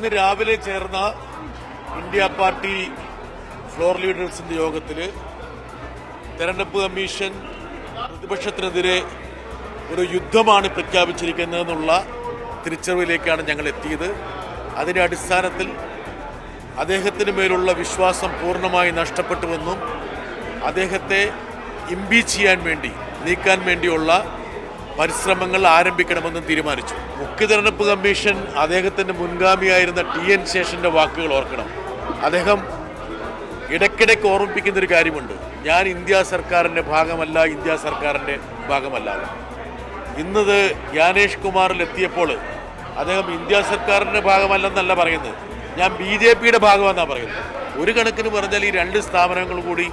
ഇന്ന് രാവിലെ ചേർന്ന ഇന്ത്യ പാർട്ടി ഫ്ലോർ ലീഡേഴ്സിന്റെ യോഗത്തിൽ തെരഞ്ഞെടുപ്പ് കമ്മീഷൻ പ്രതിപക്ഷത്തിനെതിരെ ഒരു യുദ്ധമാണ് പ്രഖ്യാപിച്ചിരിക്കുന്നതെന്നുള്ള തിരിച്ചറിവിലേക്കാണ് ഞങ്ങൾ എത്തിയത്. അതിന്റെ അടിസ്ഥാനത്തിൽ അദ്ദേഹത്തിന് മേലുള്ള വിശ്വാസം പൂർണ്ണമായി നഷ്ടപ്പെട്ടുവെന്നും അദ്ദേഹത്തെ ഇംപീച്ച് ചെയ്യാൻ വേണ്ടി, നീക്കാൻ വേണ്ടിയുള്ള പരിശ്രമങ്ങൾ ആരംഭിക്കണമെന്നും തീരുമാനിച്ചു. മുഖ്യ തെരഞ്ഞെടുപ്പ് കമ്മീഷൻ അദ്ദേഹത്തിന്റെ മുൻഗാമിയായിരുന്ന TN ശേഷന്റെ വാക്കുകൾ ഓർക്കണം. അദ്ദേഹം ഇടയ്ക്കിടയ്ക്ക് ഓർമ്മിപ്പിക്കുന്നൊരു കാര്യമുണ്ട്, ഞാൻ ഇന്ത്യ സർക്കാരിൻ്റെ ഭാഗമല്ല, ഇന്ത്യ സർക്കാരിൻ്റെ ഭാഗമല്ലാതെ. ഇന്നത് ജ്ഞാനേഷ് കുമാറിലെത്തിയപ്പോൾ അദ്ദേഹം ഇന്ത്യ സർക്കാരിൻ്റെ ഭാഗമല്ലെന്നല്ല പറയുന്നത്, ഞാൻ BJPയുടെ ഭാഗമെന്നാണ് പറയുന്നത്. ഒരു കണക്കിന് പറഞ്ഞാൽ ഈ രണ്ട് സ്ഥാപനങ്ങൾ കൂടി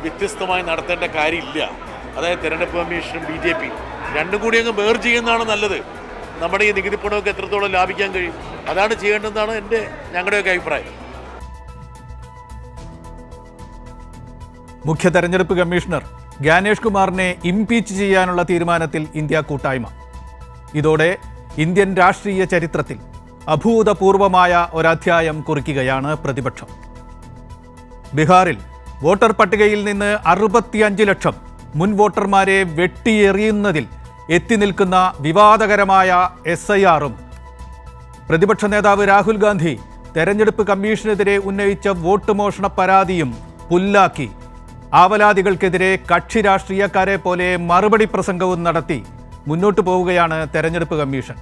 വ്യത്യസ്തമായി നടത്തേണ്ട കാര്യമില്ല. അതായത് തെരഞ്ഞെടുപ്പ് കമ്മീഷനും BJP രണ്ടും കൂടി അങ്ങ് മേർജ് ചെയ്യുന്നതാണ് നല്ലത്. നമ്മുടെ ഈ നികുതി പണമൊക്കെ എത്രത്തോളം ലാഭിക്കാൻ കഴിയും, അതാണ് ചെയ്യേണ്ടതെന്നാണ് ഞങ്ങളുടെയൊക്കെ അഭിപ്രായം. മുഖ്യ തെരഞ്ഞെടുപ്പ് കമ്മീഷണർ ജ്ഞാനേഷ് കുമാറിനെ ഇംപീച്ച് ചെയ്യാനുള്ള തീരുമാനത്തിൽ ഇന്ത്യ കൂട്ടായ്മ. ഇതോടെ ഇന്ത്യൻ രാഷ്ട്രീയ ചരിത്രത്തിൽ അഭൂതപൂർവമായ ഒരധ്യായം കുറിക്കുകയാണ് പ്രതിപക്ഷം. ബീഹാറിൽ വോട്ടർ പട്ടികയിൽ നിന്ന് 65 ലക്ഷം മുൻ വോട്ടർമാരെ വെട്ടിയെറിയുന്നതിൽ എത്തി നിൽക്കുന്ന വിവാദകരമായ SIRഉം പ്രതിപക്ഷ നേതാവ് രാഹുൽ ഗാന്ധി തെരഞ്ഞെടുപ്പ് കമ്മീഷനെതിരെ ഉന്നയിച്ച വോട്ട് മോഷണ പരാതിയും പുല്ലാക്കി ആവലാതികൾക്കെതിരെ കക്ഷി രാഷ്ട്രീയക്കാരെ പോലെ മറുപടി പ്രസംഗവും നടത്തി മുന്നോട്ടു പോവുകയാണ് തെരഞ്ഞെടുപ്പ് കമ്മീഷൻ.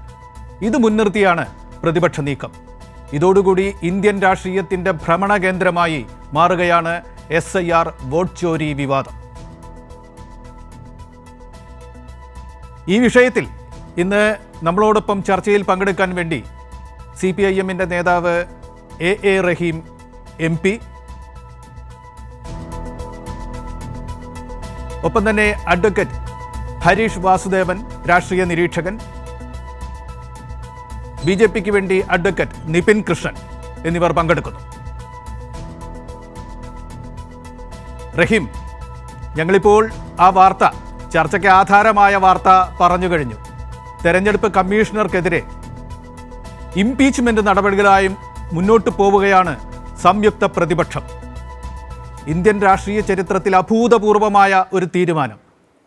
ഇത് മുൻനിർത്തിയാണ് പ്രതിപക്ഷ നീക്കം. ഇതോടുകൂടി ഇന്ത്യൻ രാഷ്ട്രീയത്തിന്റെ ഭ്രമണ കേന്ദ്രമായി മാറുകയാണ് SIR വോട്ട് ചോരി വിവാദം. ഈ വിഷയത്തിൽ ഇന്ന് നമ്മളോടൊപ്പം ചർച്ചയിൽ പങ്കെടുക്കാൻ വേണ്ടി CPIMന്റെ നേതാവ് AA റഹീം MP, ഒപ്പം തന്നെ അഡ്വക്കേറ്റ് ഹരീഷ് വാസുദേവൻ രാഷ്ട്രീയ നിരീക്ഷകൻ, BJPക്ക് വേണ്ടി അഡ്വക്കേറ്റ് നിപിൻ കൃഷ്ണൻ എന്നിവർ പങ്കെടുക്കുന്നു. റഹീം, ഞങ്ങളിപ്പോൾ ആ വാർത്ത, ചർച്ചയ്ക്ക് ആധാരമായ വാർത്ത പറഞ്ഞു കഴിഞ്ഞു. തെരഞ്ഞെടുപ്പ് കമ്മീഷണർക്കെതിരെ ഇംപീച്ച്മെന്റ് നടപടികളായും മുന്നോട്ട് പോവുകയാണ് സംയുക്ത പ്രതിപക്ഷം. ഇന്ത്യൻ രാഷ്ട്രീയ ചരിത്രത്തിൽ അഭൂതപൂർവമായ ഒരു തീരുമാനം.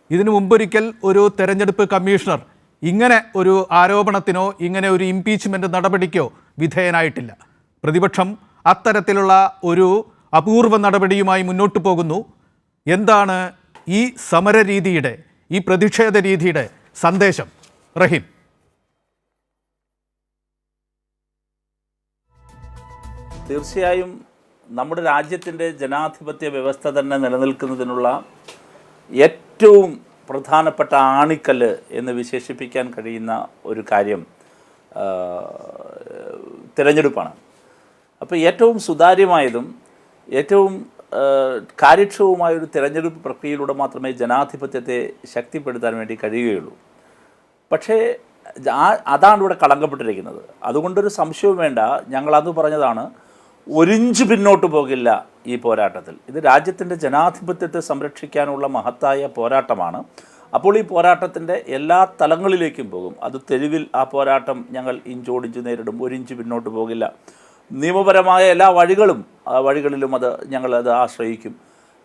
ഇതിനു മുമ്പൊരിക്കൽ ഒരു തെരഞ്ഞെടുപ്പ് കമ്മീഷണർ ഇങ്ങനെ ഒരു ആരോപണത്തിനോ ഇങ്ങനെ ഒരു ഇംപീച്ച്മെന്റ് നടപടിക്കോ വിധേയനായിട്ടില്ല. പ്രതിപക്ഷം അത്തരത്തിലുള്ള ഒരു അപൂർവ നടപടിയുമായി മുന്നോട്ട് പോകുന്നു. എന്താണ് ഈ സമരരീതിയുടെ, ഈ പ്രതിഷേധ രീതിയുടെ സന്ദേശം റഹീം? തീർച്ചയായും നമ്മുടെ രാജ്യത്തിൻ്റെ ജനാധിപത്യ വ്യവസ്ഥ തന്നെ നിലനിൽക്കുന്നതിനുള്ള ഏറ്റവും പ്രധാനപ്പെട്ട ആണിക്കല്ല് എന്ന് വിശേഷിപ്പിക്കാൻ കഴിയുന്ന ഒരു കാര്യം തിരഞ്ഞെടുപ്പാണ്. അപ്പോൾ ഏറ്റവും സുതാര്യമായതും ഏറ്റവും കാര്യക്ഷമവുമായൊരു തിരഞ്ഞെടുപ്പ് പ്രക്രിയയിലൂടെ മാത്രമേ ജനാധിപത്യത്തെ ശക്തിപ്പെടുത്താൻ വേണ്ടി കഴിയുകയുള്ളൂ. പക്ഷേ അതാണ് ഇവിടെ കളങ്കപ്പെട്ടിരിക്കുന്നത്. അതുകൊണ്ടൊരു സംശയവും വേണ്ട, ഞങ്ങളത് പറഞ്ഞതാണ്, ഒരിഞ്ച് പിന്നോട്ട് പോകില്ല ഈ പോരാട്ടത്തിൽ. ഇത് രാജ്യത്തിൻ്റെ ജനാധിപത്യത്തെ സംരക്ഷിക്കാനുള്ള മഹത്തായ പോരാട്ടമാണ്. അപ്പോൾ ഈ പോരാട്ടത്തിൻ്റെ എല്ലാ തലങ്ങളിലേക്കും പോകും. അത് തെരുവിൽ ആ പോരാട്ടം ഞങ്ങൾ ഇഞ്ചോടിഞ്ച് നേരിടും, ഒരിഞ്ച് പിന്നോട്ട് പോകില്ല. നിയമപരമായ എല്ലാ വഴികളിലും ഞങ്ങളത് ആശ്രയിക്കും.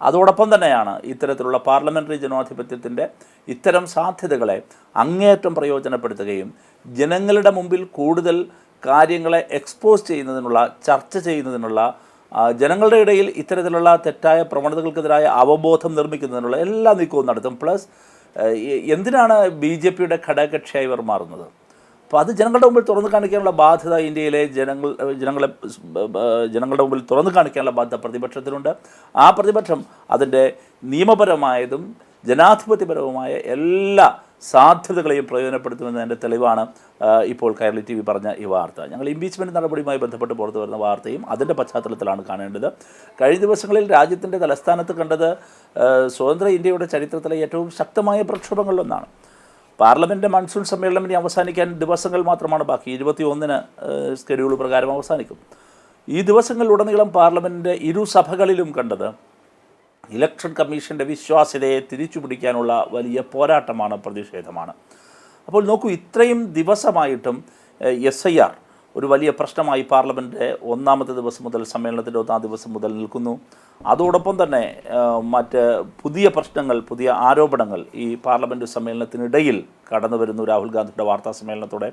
അതോടൊപ്പം തന്നെയാണ് ഇത്തരത്തിലുള്ള പാർലമെൻ്ററി ജനാധിപത്യത്തിൻ്റെ ഇത്തരം സാധ്യതകളെ അങ്ങേയറ്റം പ്രയോജനപ്പെടുത്തുകയും ജനങ്ങളുടെ മുമ്പിൽ കൂടുതൽ കാര്യങ്ങളെ എക്സ്പോസ് ചെയ്യുന്നതിനുള്ള, ചർച്ച ചെയ്യുന്നതിനുള്ള, ജനങ്ങളുടെ ഇടയിൽ ഇത്തരത്തിലുള്ള തെറ്റായ പ്രവണതകൾക്കെതിരായ അവബോധം നിർമ്മിക്കുന്നതിനുള്ള എല്ലാ നീക്കവും നടത്തും. പ്ലസ് എന്തിനാണ് BJPയുടെ ഘടകകക്ഷിയായി ഇവർ മാറുന്നത്? അപ്പോൾ അത് ജനങ്ങളുടെ മുമ്പിൽ തുറന്നു കാണിക്കാനുള്ള ബാധ്യത ഇന്ത്യയിലെ ജനങ്ങളുടെ മുമ്പിൽ തുറന്നു കാണിക്കാനുള്ള ബാധ്യത പ്രതിപക്ഷത്തിനുണ്ട്. ആ പ്രതിപക്ഷം അതിൻ്റെ നിയമപരമായതും ജനാധിപത്യപരവുമായ എല്ലാ സാധ്യതകളെയും പ്രയോജനപ്പെടുത്തുമെന്നതിൻ്റെ തെളിവാണ് ഇപ്പോൾ കൈരളി TV പറഞ്ഞ ഈ വാർത്ത. ഞങ്ങൾ ഇംപീച്ച്മെൻറ്റ് നടപടിയുമായി ബന്ധപ്പെട്ട് പുറത്തു വരുന്ന വാർത്തയും അതിൻ്റെ പശ്ചാത്തലത്തിലാണ് കാണേണ്ടത്. കഴിഞ്ഞ ദിവസങ്ങളിൽ രാജ്യത്തിൻ്റെ തലസ്ഥാനത്ത് കണ്ടത് സ്വതന്ത്ര ഇന്ത്യയുടെ ചരിത്രത്തിലെ ഏറ്റവും ശക്തമായ പ്രക്ഷോഭങ്ങളിലൊന്നാണ്. പാർലമെൻറ്റ് മൺസൂൺ സമ്മേളനം ഇനി അവസാനിക്കാൻ ദിവസങ്ങൾ മാത്രമാണ് ബാക്കി. 21-ന് സ്കെഡ്യൂൾ പ്രകാരം അവസാനിക്കും. ഈ ദിവസങ്ങളിലുടനീളം പാർലമെൻറ്റിൻ്റെ ഇരുസഭകളിലും കണ്ടത് ഇലക്ഷൻ കമ്മീഷൻ്റെ വിശ്വാസ്യതയെ തിരിച്ചു പിടിക്കാനുള്ള വലിയ പോരാട്ടമാണ്, പ്രതിഷേധമാണ്. അപ്പോൾ നോക്കൂ, ഇത്രയും ദിവസമായിട്ടും SIR ഒരു വലിയ പ്രശ്നമായി പാർലമെൻറ്റിൻ്റെ ഒന്നാമത്തെ ദിവസം മുതൽ, സമ്മേളനത്തിൻ്റെ ഒന്നാം ദിവസം മുതൽ നിൽക്കുന്നു. അതോടൊപ്പം തന്നെ മറ്റ് പുതിയ പ്രശ്നങ്ങൾ, പുതിയ ആരോപണങ്ങൾ ഈ പാർലമെൻറ്റ് സമ്മേളനത്തിനിടയിൽ കടന്നു വരുന്നു. രാഹുൽ ഗാന്ധിയുടെ വാർത്താ സമ്മേളനത്തോടെ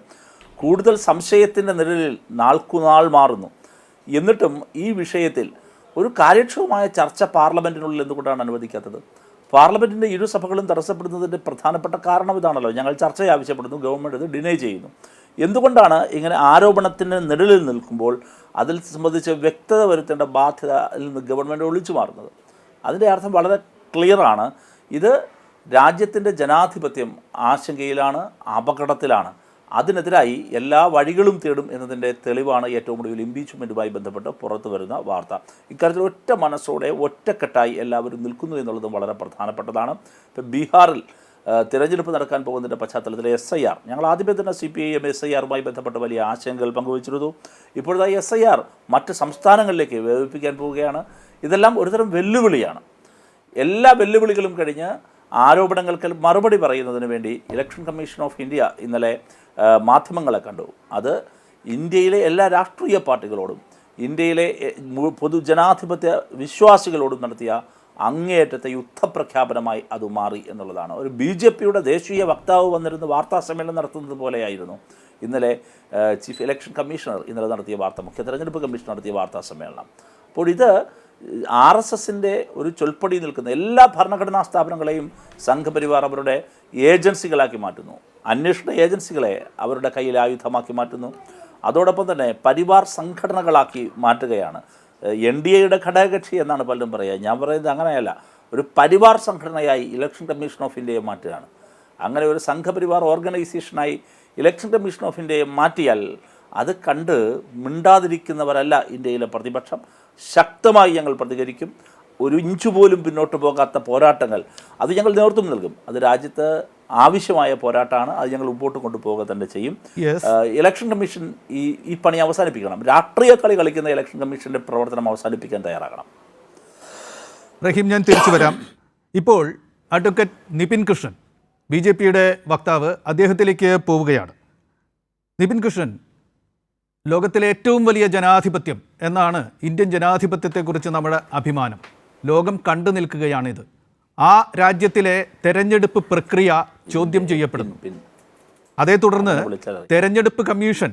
കൂടുതൽ സംശയത്തിൻ്റെ നിഴലിൽ നാൾക്കുനാൾ മാറുന്നു. എന്നിട്ടും ഈ വിഷയത്തിൽ ഒരു കാര്യക്ഷമമായ ചർച്ച പാർലമെൻറ്റിനുള്ളിൽ എന്തുകൊണ്ടാണ് അനുവദിക്കാത്തത്? പാർലമെൻറ്റിൻ്റെ ഇരുസഭകളും തടസ്സപ്പെടുന്നതിൻ്റെ പ്രധാനപ്പെട്ട കാരണം ഇതാണല്ലോ. ഞങ്ങൾ ചർച്ച ആവശ്യപ്പെടുന്നു, ഗവൺമെൻറ് ഇത് ഡിനൈ ചെയ്യുന്നു. എന്തുകൊണ്ടാണ് ഇങ്ങനെ ആരോപണത്തിന് നിഴലിൽ നിൽക്കുമ്പോൾ അതിൽ സംബന്ധിച്ച് വ്യക്തത വരുത്തേണ്ട ബാധ്യതയിൽ നിന്ന് ഗവൺമെൻറ് ഒളിച്ചു മാറുന്നത്? അതിൻ്റെ അർത്ഥം വളരെ ക്ലിയറാണ്. ഇത് രാജ്യത്തിൻ്റെ ജനാധിപത്യം ആശങ്കയിലാണ്, അപകടത്തിലാണ്. അതിനെതിരായി എല്ലാ വഴികളും തേടും എന്നതിൻ്റെ തെളിവാണ് ഏറ്റവും ഒടുവിൽ ഇംപീച്ച്മെൻറ്റുമായി ബന്ധപ്പെട്ട് പുറത്തു വരുന്ന വാർത്ത. ഇക്കാര്യത്തിൽ ഒറ്റ മനസ്സോടെ ഒറ്റക്കെട്ടായി എല്ലാവരും നിൽക്കുന്നു എന്നുള്ളതും വളരെ പ്രധാനപ്പെട്ടതാണ്. ഇപ്പം ബീഹാറിൽ തിരഞ്ഞെടുപ്പ് നടക്കാൻ പോകുന്നതിൻ്റെ പശ്ചാത്തലത്തിൽ SIR, ഞങ്ങൾ ആദ്യമേ തന്നെ CPIM SIRമായി ബന്ധപ്പെട്ട് വലിയ ആശങ്കകൾ പങ്കുവച്ചിരുന്നു. ഇപ്പോഴത്തെ SIR മറ്റ് സംസ്ഥാനങ്ങളിലേക്ക് വ്യാപിപ്പിക്കാൻ പോവുകയാണ്. ഇതെല്ലാം ഒരുതരം വെല്ലുവിളിയാണ്. എല്ലാ വെല്ലുവിളികളും കഴിഞ്ഞ് ആരോപണങ്ങൾക്ക് മറുപടി പറയുന്നതിന് വേണ്ടി ഇലക്ഷൻ കമ്മീഷൻ ഓഫ് ഇന്ത്യ ഇന്നലെ മാധ്യമങ്ങളെ കണ്ടു. അത് ഇന്ത്യയിലെ എല്ലാ രാഷ്ട്രീയ പാർട്ടികളോടും ഇന്ത്യയിലെ പൊതുജനാധിപത്യ വിശ്വാസികളോടും നടത്തിയ അങ്ങേയറ്റത്തെ യുദ്ധപ്രഖ്യാപനമായി അത് മാറി എന്നുള്ളതാണ്. ഒരു BJPയുടെ ദേശീയ വക്താവ് വന്നിരുന്ന് വാർത്താ സമ്മേളനം നടത്തുന്നത് പോലെയായിരുന്നു ഇന്നലെ ചീഫ് ഇലക്ഷൻ കമ്മീഷണർ ഇന്നലെ നടത്തിയ മുഖ്യ തെരഞ്ഞെടുപ്പ് കമ്മീഷൻ നടത്തിയ വാർത്താ സമ്മേളനം. അപ്പോൾ ഇത് RSSൻ്റെ ഒരു ചൊൽപ്പടി നിൽക്കുന്ന എല്ലാ ഭരണഘടനാ സ്ഥാപനങ്ങളെയും സംഘപരിവാർ അവരുടെ ഏജൻസികളാക്കി മാറ്റുന്നു. അന്വേഷണ ഏജൻസികളെ അവരുടെ കയ്യിൽ ആയുധമാക്കി മാറ്റുന്നു. അതോടൊപ്പം തന്നെ പരിവാർ സംഘടനകളാക്കി മാറ്റുകയാണ്. NDAയുടെ ഘടകകക്ഷി എന്നാണ് പലരും പറയുക. ഞാൻ പറയുന്നത് അങ്ങനെയല്ല. ഒരു പരിവാർ സംഘടനയായി ഇലക്ഷൻ കമ്മീഷൻ ഓഫ് ഇന്ത്യയെ മാറ്റുകയാണ്. അങ്ങനെ ഒരു സംഘപരിവാർ ഓർഗനൈസേഷനായി ഇലക്ഷൻ കമ്മീഷൻ ഓഫ് ഇന്ത്യയെ മാറ്റിയാൽ അത് കണ്ട് മിണ്ടാതിരിക്കുന്നവരല്ല ഇന്ത്യയിലെ പ്രതിപക്ഷം. ശക്തമായി ഞങ്ങൾ പ്രതികരിക്കും. ഒരു ഇഞ്ചു പോലും പിന്നോട്ട് പോകാത്ത പോരാട്ടങ്ങൾ അത് ഞങ്ങൾ നേതൃത്വം നൽകും. അത് രാജ്യത്ത് ആവശ്യമായ പോരാട്ടമാണ്. അത് ഞങ്ങൾ മുമ്പോട്ട് കൊണ്ടുപോകുക തന്നെ ചെയ്യും. ഇലക്ഷൻ കമ്മീഷൻ ഈ പണി അവസാനിപ്പിക്കണം. രാഷ്ട്രീയ കളി കളിക്കുന്ന ഇലക്ഷൻ കമ്മീഷൻ്റെ പ്രവർത്തനം അവസാനിപ്പിക്കാൻ തയ്യാറാകണം. റഹീം, ഞാൻ തിരിച്ചു വരാം. ഇപ്പോൾ അഡ്വക്കേറ്റ് നിപിൻ കൃഷ്ണൻ, BJPയുടെ വക്താവ്, അദ്ദേഹത്തിലേക്ക് പോവുകയാണ്. നിപിൻ കൃഷ്ണൻ, ലോകത്തിലെ ഏറ്റവും വലിയ ജനാധിപത്യം എന്നാണ് ഇന്ത്യൻ ജനാധിപത്യത്തെക്കുറിച്ച് നമ്മുടെ അഭിമാനം. ലോകം കണ്ടു നിൽക്കുകയാണിത്. ആ രാജ്യത്തിലെ തെരഞ്ഞെടുപ്പ് പ്രക്രിയ ചോദ്യം ചെയ്യപ്പെടുന്നു. അതേ തുടർന്ന് തെരഞ്ഞെടുപ്പ് കമ്മീഷൻ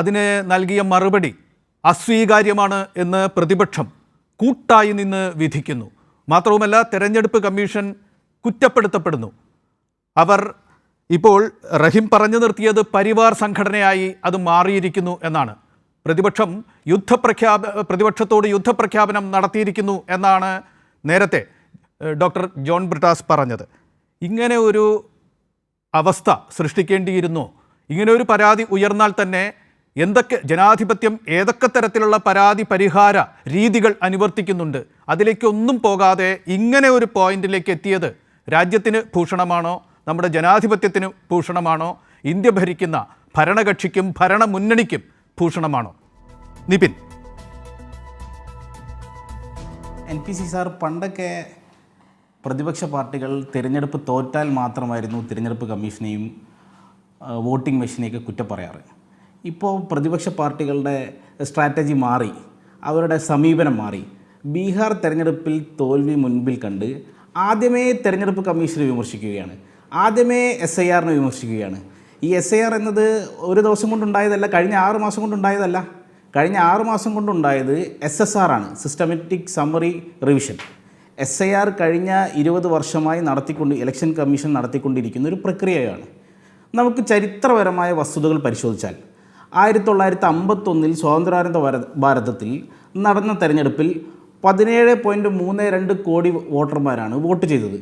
അതിന് നൽകിയ മറുപടി അസ്വീകാര്യമാണ് എന്ന് പ്രതിപക്ഷം കൂട്ടായി നിന്ന് വിധിക്കുന്നു. മാത്രവുമല്ല, തെരഞ്ഞെടുപ്പ് കമ്മീഷൻ കുറ്റപ്പെടുത്തപ്പെടുന്നു. അവർ ഇപ്പോൾ റഹീം പറഞ്ഞു നിർത്തിയത് പരിവാർ സംഘടനയായി അത് മാറിയിരിക്കുന്നു എന്നാണ്. പ്രതിപക്ഷത്തോട് യുദ്ധപ്രഖ്യാപനം നടത്തിയിരിക്കുന്നു എന്നാണ് നേരത്തെ ഡോക്ടർ ജോൺ ബ്രിട്ടാസ് പറഞ്ഞത്. ഇങ്ങനെ ഒരു അവസ്ഥ സൃഷ്ടിക്കേണ്ടിയിരുന്നോ? ഇങ്ങനെ ഒരു പരാതി ഉയർന്നാൽ തന്നെ എന്തൊക്കെ ജനാധിപത്യം ഏതൊക്കെ തരത്തിലുള്ള പരാതി പരിഹാര രീതികൾ അനുവർത്തിക്കുന്നുണ്ട്? അതിലേക്കൊന്നും പോകാതെ ഇങ്ങനെ ഒരു പോയിന്റിലേക്ക് എത്തിയത് രാജ്യത്തിന് ഭൂഷണമാണോ? നമ്മുടെ ജനാധിപത്യത്തിന് ഭൂഷണമാണോ? ഇന്ത്യ ഭരിക്കുന്ന ഭരണകക്ഷിക്കും ഭരണമുന്നണിക്കും ഭൂഷണമാണോ? നിപിൻ. NPC സാർ, പണ്ടൊക്കെ പ്രതിപക്ഷ പാർട്ടികൾ തിരഞ്ഞെടുപ്പ് തോറ്റാൽ മാത്രമായിരുന്നു തിരഞ്ഞെടുപ്പ് കമ്മീഷനെയും വോട്ടിംഗ് മെഷീനെയൊക്കെ കുറ്റം പറയാറ്. ഇപ്പോൾ പ്രതിപക്ഷ പാർട്ടികളുടെ സ്ട്രാറ്റജി മാറി, അവരുടെ സമീപനം മാറി. ബീഹാർ തെരഞ്ഞെടുപ്പിൽ തോൽവി മുൻപിൽ കണ്ട് ആദ്യമേ തെരഞ്ഞെടുപ്പ് കമ്മീഷനെ വിമർശിക്കുകയാണ്, ആദ്യമേ SIRനെ വിമർശിക്കുകയാണ്. ഈ SIR എന്നത് ഒരു ദിവസം കൊണ്ടുണ്ടായതല്ല, കഴിഞ്ഞ 6 മാസം കൊണ്ടുണ്ടായതല്ല. കഴിഞ്ഞ 6 മാസം കൊണ്ടുണ്ടായത് SSR ആണ്, സിസ്റ്റമാറ്റിക് സമ്മറി റിവിഷൻ. SIR കഴിഞ്ഞ 20 വർഷമായി ഇലക്ഷൻ കമ്മീഷൻ നടത്തിക്കൊണ്ടിരിക്കുന്ന ഒരു പ്രക്രിയയാണ്. നമുക്ക് ചരിത്രപരമായ വസ്തുതകൾ പരിശോധിച്ചാൽ 1951 സ്വാതന്ത്ര്യാനന്തര ഭാരതത്തിൽ നടന്ന തെരഞ്ഞെടുപ്പിൽ 17.32 കോടി വോട്ടർമാരാണ് വോട്ട് ചെയ്തത്.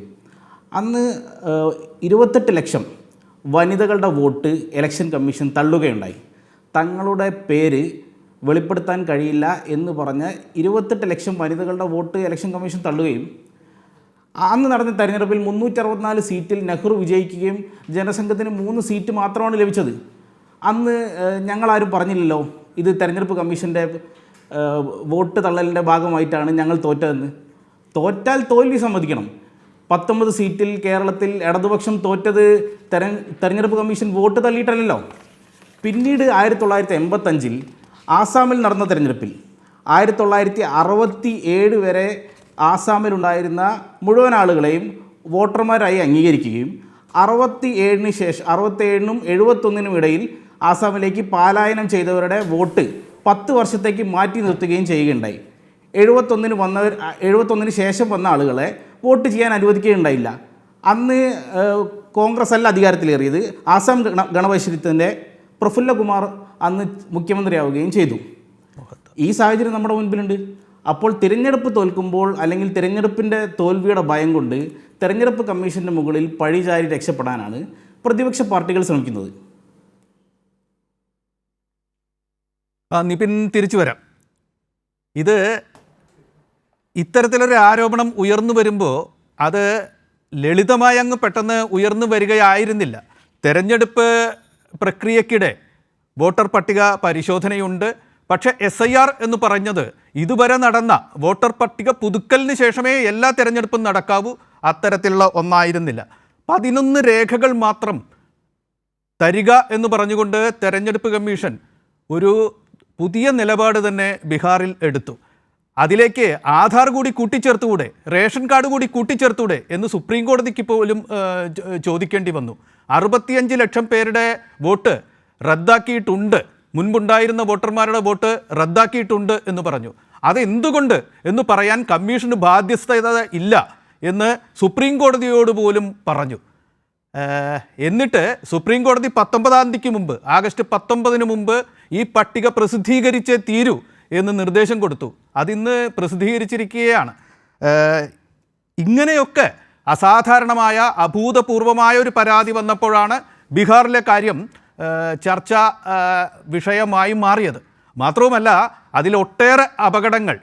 അന്ന് 28 ലക്ഷം വനിതകളുടെ വോട്ട് ഇലക്ഷൻ കമ്മീഷൻ തള്ളുകയുണ്ടായി. തങ്ങളുടെ പേര് വെളിപ്പെടുത്താൻ കഴിയില്ല എന്ന് പറഞ്ഞ് 28 ലക്ഷം വനിതകളുടെ വോട്ട് ഇലക്ഷൻ കമ്മീഷൻ തള്ളുകയും അന്ന് നടന്ന തെരഞ്ഞെടുപ്പിൽ 364 സീറ്റിൽ നെഹ്റു വിജയിക്കുകയും ജനസംഘത്തിന് 3 സീറ്റ് മാത്രമാണ് ലഭിച്ചത്. അന്ന് ഞങ്ങളാരും പറഞ്ഞില്ലല്ലോ ഇത് തെരഞ്ഞെടുപ്പ് കമ്മീഷൻ്റെ വോട്ട് തള്ളലിൻ്റെ ഭാഗമായിട്ടാണ് ഞങ്ങൾ തോറ്റതെന്ന്. തോറ്റാൽ തോൽവി സമ്മതിക്കണം. 19 സീറ്റിൽ കേരളത്തിൽ ഇടതുപക്ഷം തോറ്റത് തെരഞ്ഞെടുപ്പ് കമ്മീഷൻ വോട്ട് തള്ളിയിട്ടല്ലോ. പിന്നീട് 1985 ആസാമിൽ നടന്ന തെരഞ്ഞെടുപ്പിൽ 1967 വരെ ആസാമിലുണ്ടായിരുന്ന മുഴുവൻ ആളുകളെയും വോട്ടർമാരായി അംഗീകരിക്കുകയും 67നും 71നും ഇടയിൽ ആസാമിലേക്ക് പലായനം ചെയ്തവരുടെ വോട്ട് 10 വർഷത്തേക്ക് മാറ്റി നിർത്തുകയും ചെയ്യുകയുണ്ടായി. 71ന് ശേഷം വന്ന ആളുകളെ വോട്ട് ചെയ്യാൻ അനുവദിക്കുകയുണ്ടായില്ല. അന്ന് കോൺഗ്രസ് അല്ല അധികാരത്തിലേറിയത്. ആസാം ഗണപരിഷത്തിൻ്റെ പ്രഫുല്ല കുമാർ അന്ന് മുഖ്യമന്ത്രിയാവുകയും ചെയ്തു. ഈ സാഹചര്യം നമ്മുടെ മുൻപിലുണ്ട്. അപ്പോൾ തിരഞ്ഞെടുപ്പ് തോൽക്കുമ്പോൾ അല്ലെങ്കിൽ തിരഞ്ഞെടുപ്പിൻ്റെ തോൽവിയുടെ ഭയം കൊണ്ട് തിരഞ്ഞെടുപ്പ് കമ്മീഷൻ്റെ മുകളിൽ പഴിചാരി രക്ഷപ്പെടാനാണ് പ്രതിപക്ഷ പാർട്ടികൾ ശ്രമിക്കുന്നത്. നിപിൻ, തിരിച്ചു വരാം. ഇത് ഇത്തരത്തിലൊരു ആരോപണം ഉയർന്നു വരുമ്പോൾ അത് ലളിതമായി അങ്ങ് പെട്ടെന്ന് ഉയർന്നു വരികയായിരുന്നില്ല. തെരഞ്ഞെടുപ്പ് പ്രക്രിയക്കിടെ വോട്ടർ പട്ടിക പരിശോധനയുണ്ട്. പക്ഷേ SIR എന്ന് പറഞ്ഞത് ഇതുവരെ നടന്ന വോട്ടർ പട്ടിക പുതുക്കലിന് ശേഷമേ എല്ലാ തിരഞ്ഞെടുപ്പും നടക്കാവൂ. അത്തരത്തിലുള്ള ഒന്നായിരുന്നില്ല. 11 രേഖകൾ മാത്രം തരിക എന്ന് പറഞ്ഞുകൊണ്ട് തെരഞ്ഞെടുപ്പ് കമ്മീഷൻ ഒരു പുതിയ നിലപാട് തന്നെ ബീഹാറിൽ എടുത്തു. അതിലേക്ക് ആധാർ കൂടി കൂട്ടിച്ചേർത്തുകൂടെ, റേഷൻ കാർഡ് കൂടി കൂട്ടിച്ചേർത്തുകൂടെ എന്ന് സുപ്രീം കോടതിക്ക് പോലും ചോദിക്കേണ്ടി വന്നു. 65 ലക്ഷം പേരുടെ വോട്ട് റദ്ദാക്കിയിട്ടുണ്ട്, മുൻപുണ്ടായിരുന്ന വോട്ടർമാരുടെ വോട്ട് റദ്ദാക്കിയിട്ടുണ്ട് എന്ന് പറഞ്ഞു. അതെന്തുകൊണ്ട് എന്ന് പറയാൻ കമ്മീഷന് ബാധ്യസ്ഥത ഇല്ല എന്ന് സുപ്രീം കോടതിയോട് പോലും പറഞ്ഞു. എന്നിട്ട് സുപ്രീം കോടതി 19-ാം തീയതിക്ക് മുമ്പ്, ആഗസ്റ്റ് 19-ന് മുമ്പ് ഈ പട്ടിക പ്രസിദ്ധീകരിച്ചേ തീരൂ എന്ന് നിർദ്ദേശം കൊടുത്തു. അതിന്ന് പ്രസിദ്ധീകരിച്ചിരിക്കുകയാണ്. ഇങ്ങനെയൊക്കെ അസാധാരണമായ അഭൂതപൂർവമായ ഒരു പരാതി വന്നപ്പോഴാണ് ബീഹാറിലെ കാര്യം ചർച്ചാ വിഷയമായി മാറിയത്. മാത്രവുമല്ല, അതിലൊട്ടേറെ അപകടങ്ങൾ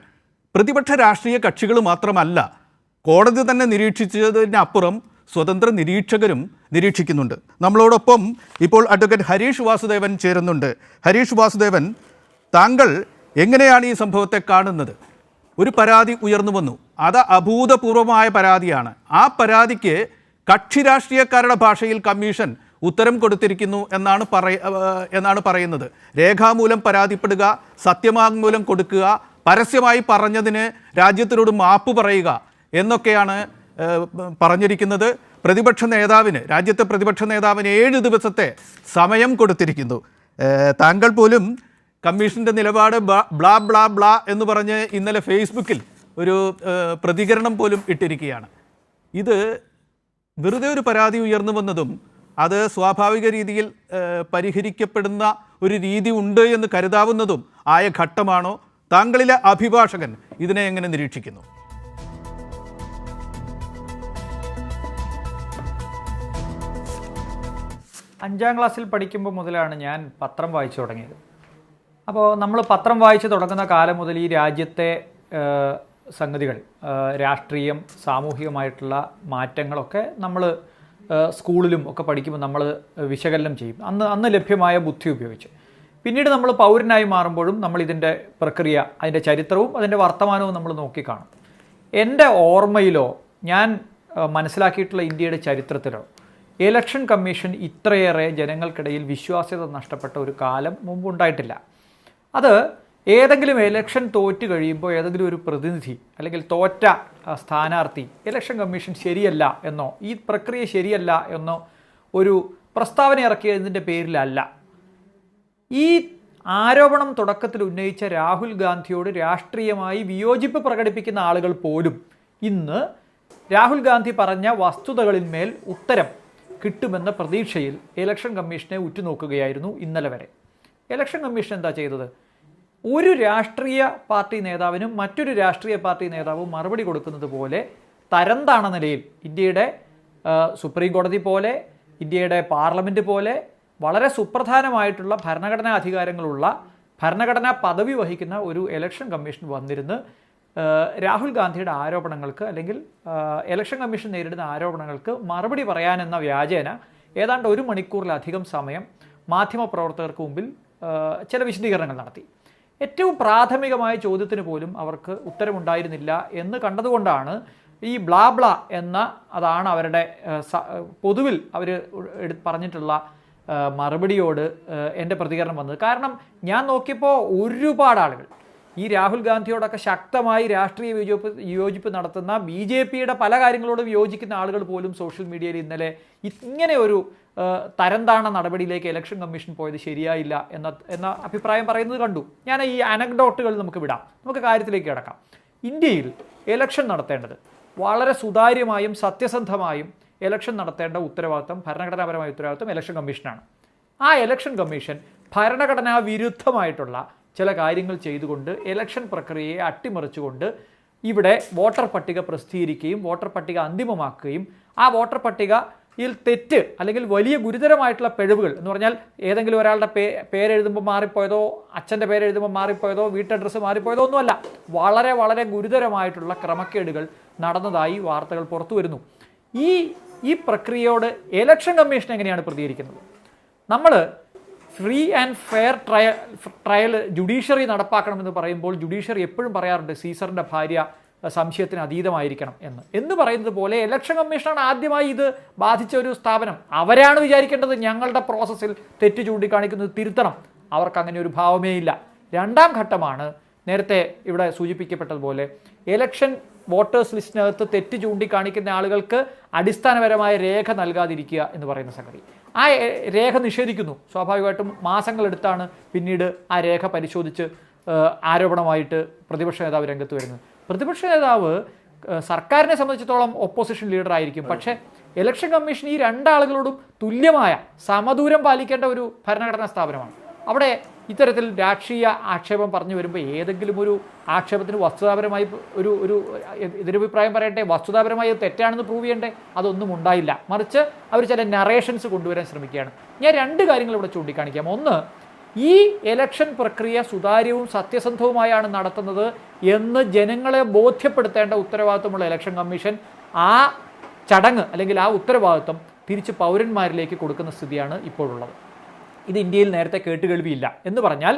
പ്രതിപക്ഷ രാഷ്ട്രീയ കക്ഷികൾ മാത്രമല്ല, കോടതി തന്നെ നിരീക്ഷിച്ചതിനപ്പുറം സ്വതന്ത്ര നിരീക്ഷകരും നിരീക്ഷിക്കുന്നുണ്ട്. നമ്മളോടൊപ്പം ഇപ്പോൾ അഡ്വക്കേറ്റ് ഹരീഷ് വാസുദേവൻ ചേരുന്നുണ്ട്. ഹരീഷ് വാസുദേവൻ, താങ്കൾ എങ്ങനെയാണ് ഈ സംഭവത്തെ കാണുന്നത്? ഒരു പരാതി ഉയർന്നു വന്നു, അത് അഭൂതപൂർവമായ പരാതിയാണ്. ആ പരാതിക്ക് കക്ഷി രാഷ്ട്രീയക്കാരുടെ ഭാഷയിൽ കമ്മീഷൻ ഉത്തരം കൊടുത്തിരിക്കുന്നു എന്നാണ് പറയുന്നത്. രേഖാമൂലം പരാതിപ്പെടുക, സത്യവാങ്മൂലം കൊടുക്കുക, പരസ്യമായി പറഞ്ഞതിന് രാജ്യത്തിനോട് മാപ്പ് പറയുക എന്നൊക്കെയാണ് പറഞ്ഞിരിക്കുന്നത്. രാജ്യത്തെ പ്രതിപക്ഷ നേതാവിന് 7 ദിവസത്തെ സമയം കൊടുത്തിരിക്കുന്നു. താങ്കൾ പോലും കമ്മീഷൻ്റെ നിലപാട് ബ്ലാ ബ്ലാ ബ്ലാ എന്ന് പറഞ്ഞ് ഇന്നലെ ഫേസ്ബുക്കിൽ ഒരു പ്രതികരണം പോലും ഇട്ടിരിക്കുകയാണ്. ഇത് വെറുതെ ഒരു പരാതി ഉയർന്നു വന്നതും അത് സ്വാഭാവിക രീതിയിൽ പരിഹരിക്കപ്പെടുന്ന ഒരു രീതി ഉണ്ട് എന്ന് കരുതാവുന്നതും ആയ ഘട്ടമാണോ? താങ്കളിലെ അഭിഭാഷകൻ ഇതിനെ എങ്ങനെ നിരീക്ഷിക്കുന്നു? അഞ്ചാം ക്ലാസ്സിൽ പഠിക്കുമ്പോൾ മുതലാണ് ഞാൻ പത്രം വായിച്ചു തുടങ്ങിയത്. അപ്പോൾ നമ്മൾ പത്രം വായിച്ച് തുടങ്ങുന്ന കാലം മുതൽ ഈ രാജ്യത്തെ സംഗതികൾ, രാഷ്ട്രീയം, സാമൂഹികമായിട്ടുള്ള മാറ്റങ്ങളൊക്കെ നമ്മൾ സ്കൂളിലും ഒക്കെ പഠിക്കുമ്പോൾ നമ്മൾ വിശകലനം ചെയ്യും, അന്ന് ലഭ്യമായ ബുദ്ധി ഉപയോഗിച്ച്. പിന്നീട് നമ്മൾ പൗരനായി മാറുമ്പോഴും നമ്മൾ ഇതിൻ്റെ പ്രക്രിയ, അതിൻ്റെ ചരിത്രവും അതിൻ്റെ വർത്തമാനവും നമ്മൾ നോക്കിക്കാണും. എൻ്റെ ഓർമ്മയിലോ ഞാൻ മനസ്സിലാക്കിയിട്ടുള്ള ഇന്ത്യയുടെ ചരിത്രത്തിലോ ഇലക്ഷൻ കമ്മീഷൻ ഇത്രയേറെ ജനങ്ങൾക്കിടയിൽ വിശ്വാസ്യത നഷ്ടപ്പെട്ട ഒരു കാലം മുമ്പുണ്ടായിട്ടില്ല. അത് ഏതെങ്കിലും ഇലക്ഷൻ തോറ്റ് കഴിയുമ്പോൾ ഏതെങ്കിലും ഒരു പ്രതിനിധി അല്ലെങ്കിൽ തോറ്റ സ്ഥാനാർത്ഥി ഇലക്ഷൻ കമ്മീഷൻ ശരിയല്ല എന്നോ ഈ പ്രക്രിയ ശരിയല്ല എന്നോ ഒരു പ്രസ്താവന ഇറക്കിയതിൻ്റെ പേരിലല്ല. ഈ ആരോപണം തുടക്കത്തിൽ ഉന്നയിച്ച രാഹുൽ ഗാന്ധിയോട് രാഷ്ട്രീയമായി വിയോജിപ്പ് പ്രകടിപ്പിക്കുന്ന ആളുകൾ പോലും ഇന്ന് രാഹുൽ ഗാന്ധി പറഞ്ഞ വസ്തുതകളിന്മേൽ ഉത്തരം കിട്ടുമെന്ന പ്രതീക്ഷയിൽ ഇലക്ഷൻ കമ്മീഷനെ ഉറ്റുനോക്കുകയായിരുന്നു ഇന്നലെ വരെ. ഇലക്ഷൻ കമ്മീഷൻ എന്താ ചെയ്തത്? ഒരു രാഷ്ട്രീയ പാർട്ടി നേതാവിനും മറ്റൊരു രാഷ്ട്രീയ പാർട്ടി നേതാവും മറുപടി കൊടുക്കുന്നത് പോലെ തരംതാണ നിലയിൽ ഇന്ത്യയുടെ സുപ്രീം കോടതി പോലെ, ഇന്ത്യയുടെ പാർലമെൻറ്റ് പോലെ വളരെ സുപ്രധാനമായിട്ടുള്ള ഭരണഘടനാ അധികാരങ്ങളുള്ള, ഭരണഘടനാ പദവി വഹിക്കുന്ന ഒരു ഇലക്ഷൻ കമ്മീഷൻ വന്നിരുന്ന് രാഹുൽ ഗാന്ധിയുടെ ആരോപണങ്ങൾക്ക് അല്ലെങ്കിൽ ഇലക്ഷൻ കമ്മീഷൻ നേരിടുന്ന ആരോപണങ്ങൾക്ക് മറുപടി പറയാനെന്ന വ്യാജേന ഏതാണ്ട് 1 മണിക്കൂറിലധികം സമയം മാധ്യമപ്രവർത്തകർക്ക് മുമ്പിൽ ചില വിശദീകരണങ്ങൾ നടത്തി. ഏറ്റവും പ്രാഥമികമായ ചോദ്യത്തിന് പോലും അവർക്ക് ഉത്തരമുണ്ടായിരുന്നില്ല എന്ന് കണ്ടതുകൊണ്ടാണ് ഈ ബ്ലാ ബ്ലാ അതാണ് അവരുടെ പൊതുവിൽ അവർ പറഞ്ഞിട്ടുള്ള മറുപടിയോട് എൻ്റെ പ്രതികരണം വന്നത്. കാരണം ഞാൻ നോക്കിയപ്പോൾ ഒരുപാട് ആളുകൾ ഈ രാഹുൽ ഗാന്ധിയോടൊക്കെ ശക്തമായി രാഷ്ട്രീയ വിയോജിപ്പ് നടത്തുന്ന BJPയുടെ പല കാര്യങ്ങളോടും യോജിക്കുന്ന ആളുകൾ പോലും സോഷ്യൽ മീഡിയയിൽ ഇന്നലെ ഇങ്ങനെ ഒരു തരംതാണ നടപടിയിലേക്ക് ഇലക്ഷൻ കമ്മീഷൻ പോയത് ശരിയായില്ല എന്ന അഭിപ്രായം പറയുന്നത് കണ്ടു. ഞാൻ ഈ അനക്ഡോട്ടുകൾ നമുക്ക് വിടാം, നമുക്ക് കാര്യത്തിലേക്ക് കിടക്കാം. ഇന്ത്യയിൽ ഇലക്ഷൻ നടത്തേണ്ടത് വളരെ സുതാര്യമായും സത്യസന്ധമായും ഇലക്ഷൻ നടത്തേണ്ട ഉത്തരവാദിത്തം, ഭരണഘടനാപരമായ ഉത്തരവാദിത്തം ഇലക്ഷൻ കമ്മീഷനാണ്. ആ ഇലക്ഷൻ കമ്മീഷൻ ഭരണഘടനാ വിരുദ്ധമായിട്ടുള്ള ചില കാര്യങ്ങൾ ചെയ്തുകൊണ്ട് ഇലക്ഷൻ പ്രക്രിയയെ അട്ടിമറിച്ചുകൊണ്ട് ഇവിടെ വോട്ടർ പട്ടിക പ്രസിദ്ധീകരിക്കുകയും വോട്ടർ പട്ടിക അന്തിമമാക്കുകയും ആ വോട്ടർ പട്ടികയിൽ തെറ്റ് അല്ലെങ്കിൽ വലിയ ഗുരുതരമായിട്ടുള്ള പിഴവുകൾ എന്ന് പറഞ്ഞാൽ ഏതെങ്കിലും ഒരാളുടെ പേരെഴുതുമ്പോൾ മാറിപ്പോയതോ അച്ഛൻ്റെ പേരെഴുതുമ്പോൾ മാറിപ്പോയതോ വീട്ടഡ്രസ്സ് മാറിപ്പോയതോ ഒന്നുമല്ല, വളരെ വളരെ ഗുരുതരമായിട്ടുള്ള ക്രമക്കേടുകൾ നടന്നതായി വാർത്തകൾ പുറത്തു വരുന്നു. ഈ പ്രക്രിയയോട് ഇലക്ഷൻ കമ്മീഷൻ എങ്ങനെയാണ് പ്രതികരിക്കുന്നത്? നമ്മൾ free and fair trial judiciary നടപ്പാക്കണമെന്ന് പറയുമ്പോൾ ജുഡീഷ്യറി എപ്പോഴും പറയാറുണ്ട് സീസറിൻ്റെ ഭാര്യ സംശയത്തിന് അതീതമായിരിക്കണം എന്ന് പറയുന്നത് പോലെ ഇലക്ഷൻ കമ്മീഷനാണ് ആദ്യമായി ഇത് ബാധിച്ച ഒരു സ്ഥാപനം. അവരാണ് വിചാരിക്കേണ്ടത് ഞങ്ങളുടെ പ്രോസസ്സിൽ തെറ്റ് ചൂണ്ടിക്കാണിക്കുന്നത് തിരുത്തണം. അവർക്ക് അങ്ങനെ ഒരു ഭാവമേ ഇല്ല. രണ്ടാം ഘട്ടമാണ് നേരത്തെ ഇവിടെ സൂചിപ്പിക്കപ്പെട്ടതുപോലെ ഇലക്ഷൻ വോട്ടേഴ്സ് ലിസ്റ്റിനകത്ത് തെറ്റ് ചൂണ്ടിക്കാണിക്കുന്ന ആളുകൾക്ക് അടിസ്ഥാനപരമായ രേഖ നൽകാതിരിക്കുക എന്ന് പറയുന്ന സംഗതി. ആ രേഖ നിഷേധിക്കുന്നു. സ്വാഭാവികമായിട്ടും മാസങ്ങളെടുത്താണ് പിന്നീട് ആ രേഖ പരിശോധിച്ച് ആരോപണമായിട്ട് പ്രതിപക്ഷ നേതാവ് രംഗത്ത് വരുന്നത്. പ്രതിപക്ഷ നേതാവ് സർക്കാരിനെ സംബന്ധിച്ചിടത്തോളം ഓപ്പോസിഷൻ ലീഡർ ആയിരിക്കും, പക്ഷേ ഇലക്ഷൻ കമ്മീഷൻ ഈ രണ്ടാളുകളോടും തുല്യമായ സമദൂരം പാലിക്കേണ്ട ഒരു ഭരണഘടനാ സ്ഥാപനമാണ്. അവിടെ ഇത്തരത്തിൽ രാഷ്ട്രീയ ആക്ഷേപം പറഞ്ഞു വരുമ്പോൾ ഏതെങ്കിലും ഒരു ആക്ഷേപത്തിന് വസ്തുതാപരമായി ഒരു എതിരഭിപ്രായം പറയട്ടെ, വസ്തുതാപരമായി തെറ്റാണെന്ന് പ്രൂവ് ചെയ്യണ്ടേ? അതൊന്നും ഉണ്ടായില്ല. മറിച്ച് അവർ ചില നറേഷൻസ് കൊണ്ടുവരാൻ ശ്രമിക്കുകയാണ്. ഞാൻ രണ്ട് കാര്യങ്ങൾ ഇവിടെ ചൂണ്ടിക്കാണിക്കാം. ഒന്ന്, ഈ ഇലക്ഷൻ പ്രക്രിയ സുതാര്യവും സത്യസന്ധവുമായാണ് നടത്തുന്നത് എന്ന് ജനങ്ങളെ ബോധ്യപ്പെടുത്തേണ്ട ഉത്തരവാദിത്വമുള്ള ഇലക്ഷൻ കമ്മീഷൻ ആ ചടങ്ങ് അല്ലെങ്കിൽ ആ ഉത്തരവാദിത്വം തിരിച്ച് പൗരന്മാരിലേക്ക് കൊടുക്കുന്ന സ്ഥിതിയാണ് ഇപ്പോഴുള്ളത്. ഇത് ഇന്ത്യയിൽ നേരത്തെ കേട്ടുകേൾവിയില്ല. എന്ന് പറഞ്ഞാൽ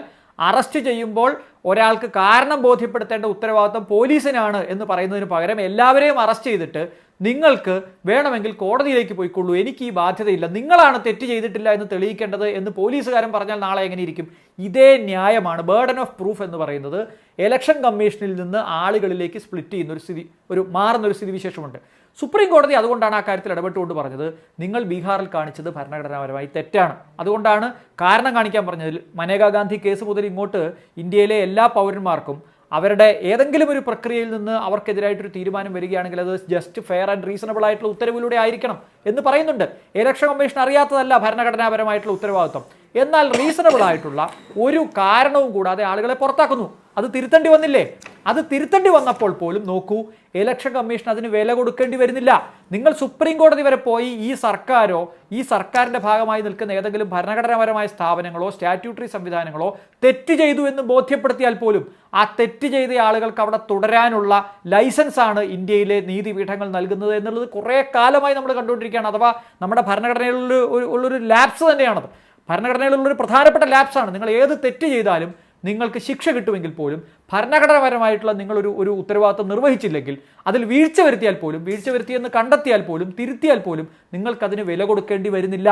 അറസ്റ്റ് ചെയ്യുമ്പോൾ ഒരാൾക്ക് കാരണം ബോധ്യപ്പെടുത്തേണ്ട ഉത്തരവാദിത്വം പോലീസിനാണ് എന്ന് പറയുന്നതിന് പകരം എല്ലാവരെയും അറസ്റ്റ് ചെയ്തിട്ട് നിങ്ങൾക്ക് വേണമെങ്കിൽ കോടതിയിലേക്ക് പോയിക്കൊള്ളൂ, എനിക്ക് ഈ ബാധ്യതയില്ല, നിങ്ങളാണ് തെറ്റ് ചെയ്തിട്ടില്ല എന്ന് തെളിയിക്കേണ്ടത് എന്ന് പോലീസുകാരൻ പറഞ്ഞാൽ നാളെ എങ്ങനെ ഇരിക്കും? ഇതേ ന്യായമാണ് ബേർഡൻ ഓഫ് പ്രൂഫ് എന്ന് പറയുന്നത് ഇലക്ഷൻ കമ്മീഷനിൽ നിന്ന് ആളുകളിലേക്ക് സ്പ്ലിറ്റ് ചെയ്യുന്ന മാറുന്നൊരു സ്ഥിതിവിശേഷമുണ്ട്. സുപ്രീം കോടതി അതുകൊണ്ടാണ് ആ കാര്യത്തിൽ ഇടപെട്ടുകൊണ്ട് പറഞ്ഞത് നിങ്ങൾ ബീഹാറിൽ കാണിച്ചത് ഭരണഘടനാപരമായി തെറ്റാണ്, അതുകൊണ്ടാണ് കാരണം കാണിക്കാൻ പറഞ്ഞതിൽ മനേകാ ഗാന്ധി കേസ് മുതൽ ഇങ്ങോട്ട് ഇന്ത്യയിലെ എല്ലാ പൗരന്മാർക്കും അവരുടെ ഏതെങ്കിലും ഒരു പ്രക്രിയയിൽ നിന്ന് അവർക്കെതിരായിട്ടൊരു തീരുമാനം വരികയാണെങ്കിൽ അത് ജസ്റ്റ് ഫെയർ ആൻഡ് റീസണബിൾ ആയിട്ടുള്ള ഉത്തരവിലൂടെ ആയിരിക്കണം എന്ന് പറയുന്നുണ്ട്. ഇലക്ഷൻ കമ്മീഷൻ അറിയാത്തതല്ല ഭരണഘടനാപരമായിട്ടുള്ള ഉത്തരവാദിത്വം. എന്നാൽ റീസണബിൾ ആയിട്ടുള്ള ഒരു കാരണവും കൂടാതെ ആളുകളെ പുറത്താക്കുന്നു. അത് തിരുത്തേണ്ടി വന്നില്ലേ? അത് തിരുത്തേണ്ടി വന്നപ്പോൾ പോലും നോക്കൂ, ഇലക്ഷൻ കമ്മീഷൻ അതിന് വില കൊടുക്കേണ്ടി വരുന്നില്ല. നിങ്ങൾ സുപ്രീം കോടതി വരെ പോയി ഈ സർക്കാരോ ഈ സർക്കാരിൻ്റെ ഭാഗമായി നിൽക്കുന്ന ഏതെങ്കിലും ഭരണഘടനാപരമായ സ്ഥാപനങ്ങളോ സ്റ്റാറ്റ്യൂട്ടറി സംവിധാനങ്ങളോ തെറ്റ് ചെയ്തു എന്ന് ബോധ്യപ്പെടുത്തിയാൽ പോലും ആ തെറ്റ് ചെയ്ത ആളുകൾക്ക് അവിടെ തുടരാനുള്ള ലൈസൻസാണ് ഇന്ത്യയിലെ നീതിപീഠങ്ങൾ നൽകുന്നത് എന്നുള്ളത് കുറേ കാലമായി നമ്മൾ കണ്ടുകൊണ്ടിരിക്കുകയാണ്. അഥവാ നമ്മുടെ ഭരണഘടനയിലുള്ള ഉള്ളൊരു ലാപ്സ് തന്നെയാണത്. ഭരണഘടനയിലുള്ളൊരു പ്രധാനപ്പെട്ട ലാപ്സാണ്. നിങ്ങൾ ഏത് തെറ്റ് ചെയ്താലും നിങ്ങൾക്ക് ശിക്ഷ കിട്ടുമെങ്കിൽ പോലും ഭരണഘടനാപരമായിട്ടുള്ള നിങ്ങളൊരു ഉത്തരവാദിത്വം നിർവഹിച്ചില്ലെങ്കിൽ അതിൽ വീഴ്ച വരുത്തിയെന്ന് കണ്ടെത്തിയാൽ പോലും തിരുത്തിയാൽ പോലും നിങ്ങൾക്കതിന് വില കൊടുക്കേണ്ടി വരുന്നില്ല.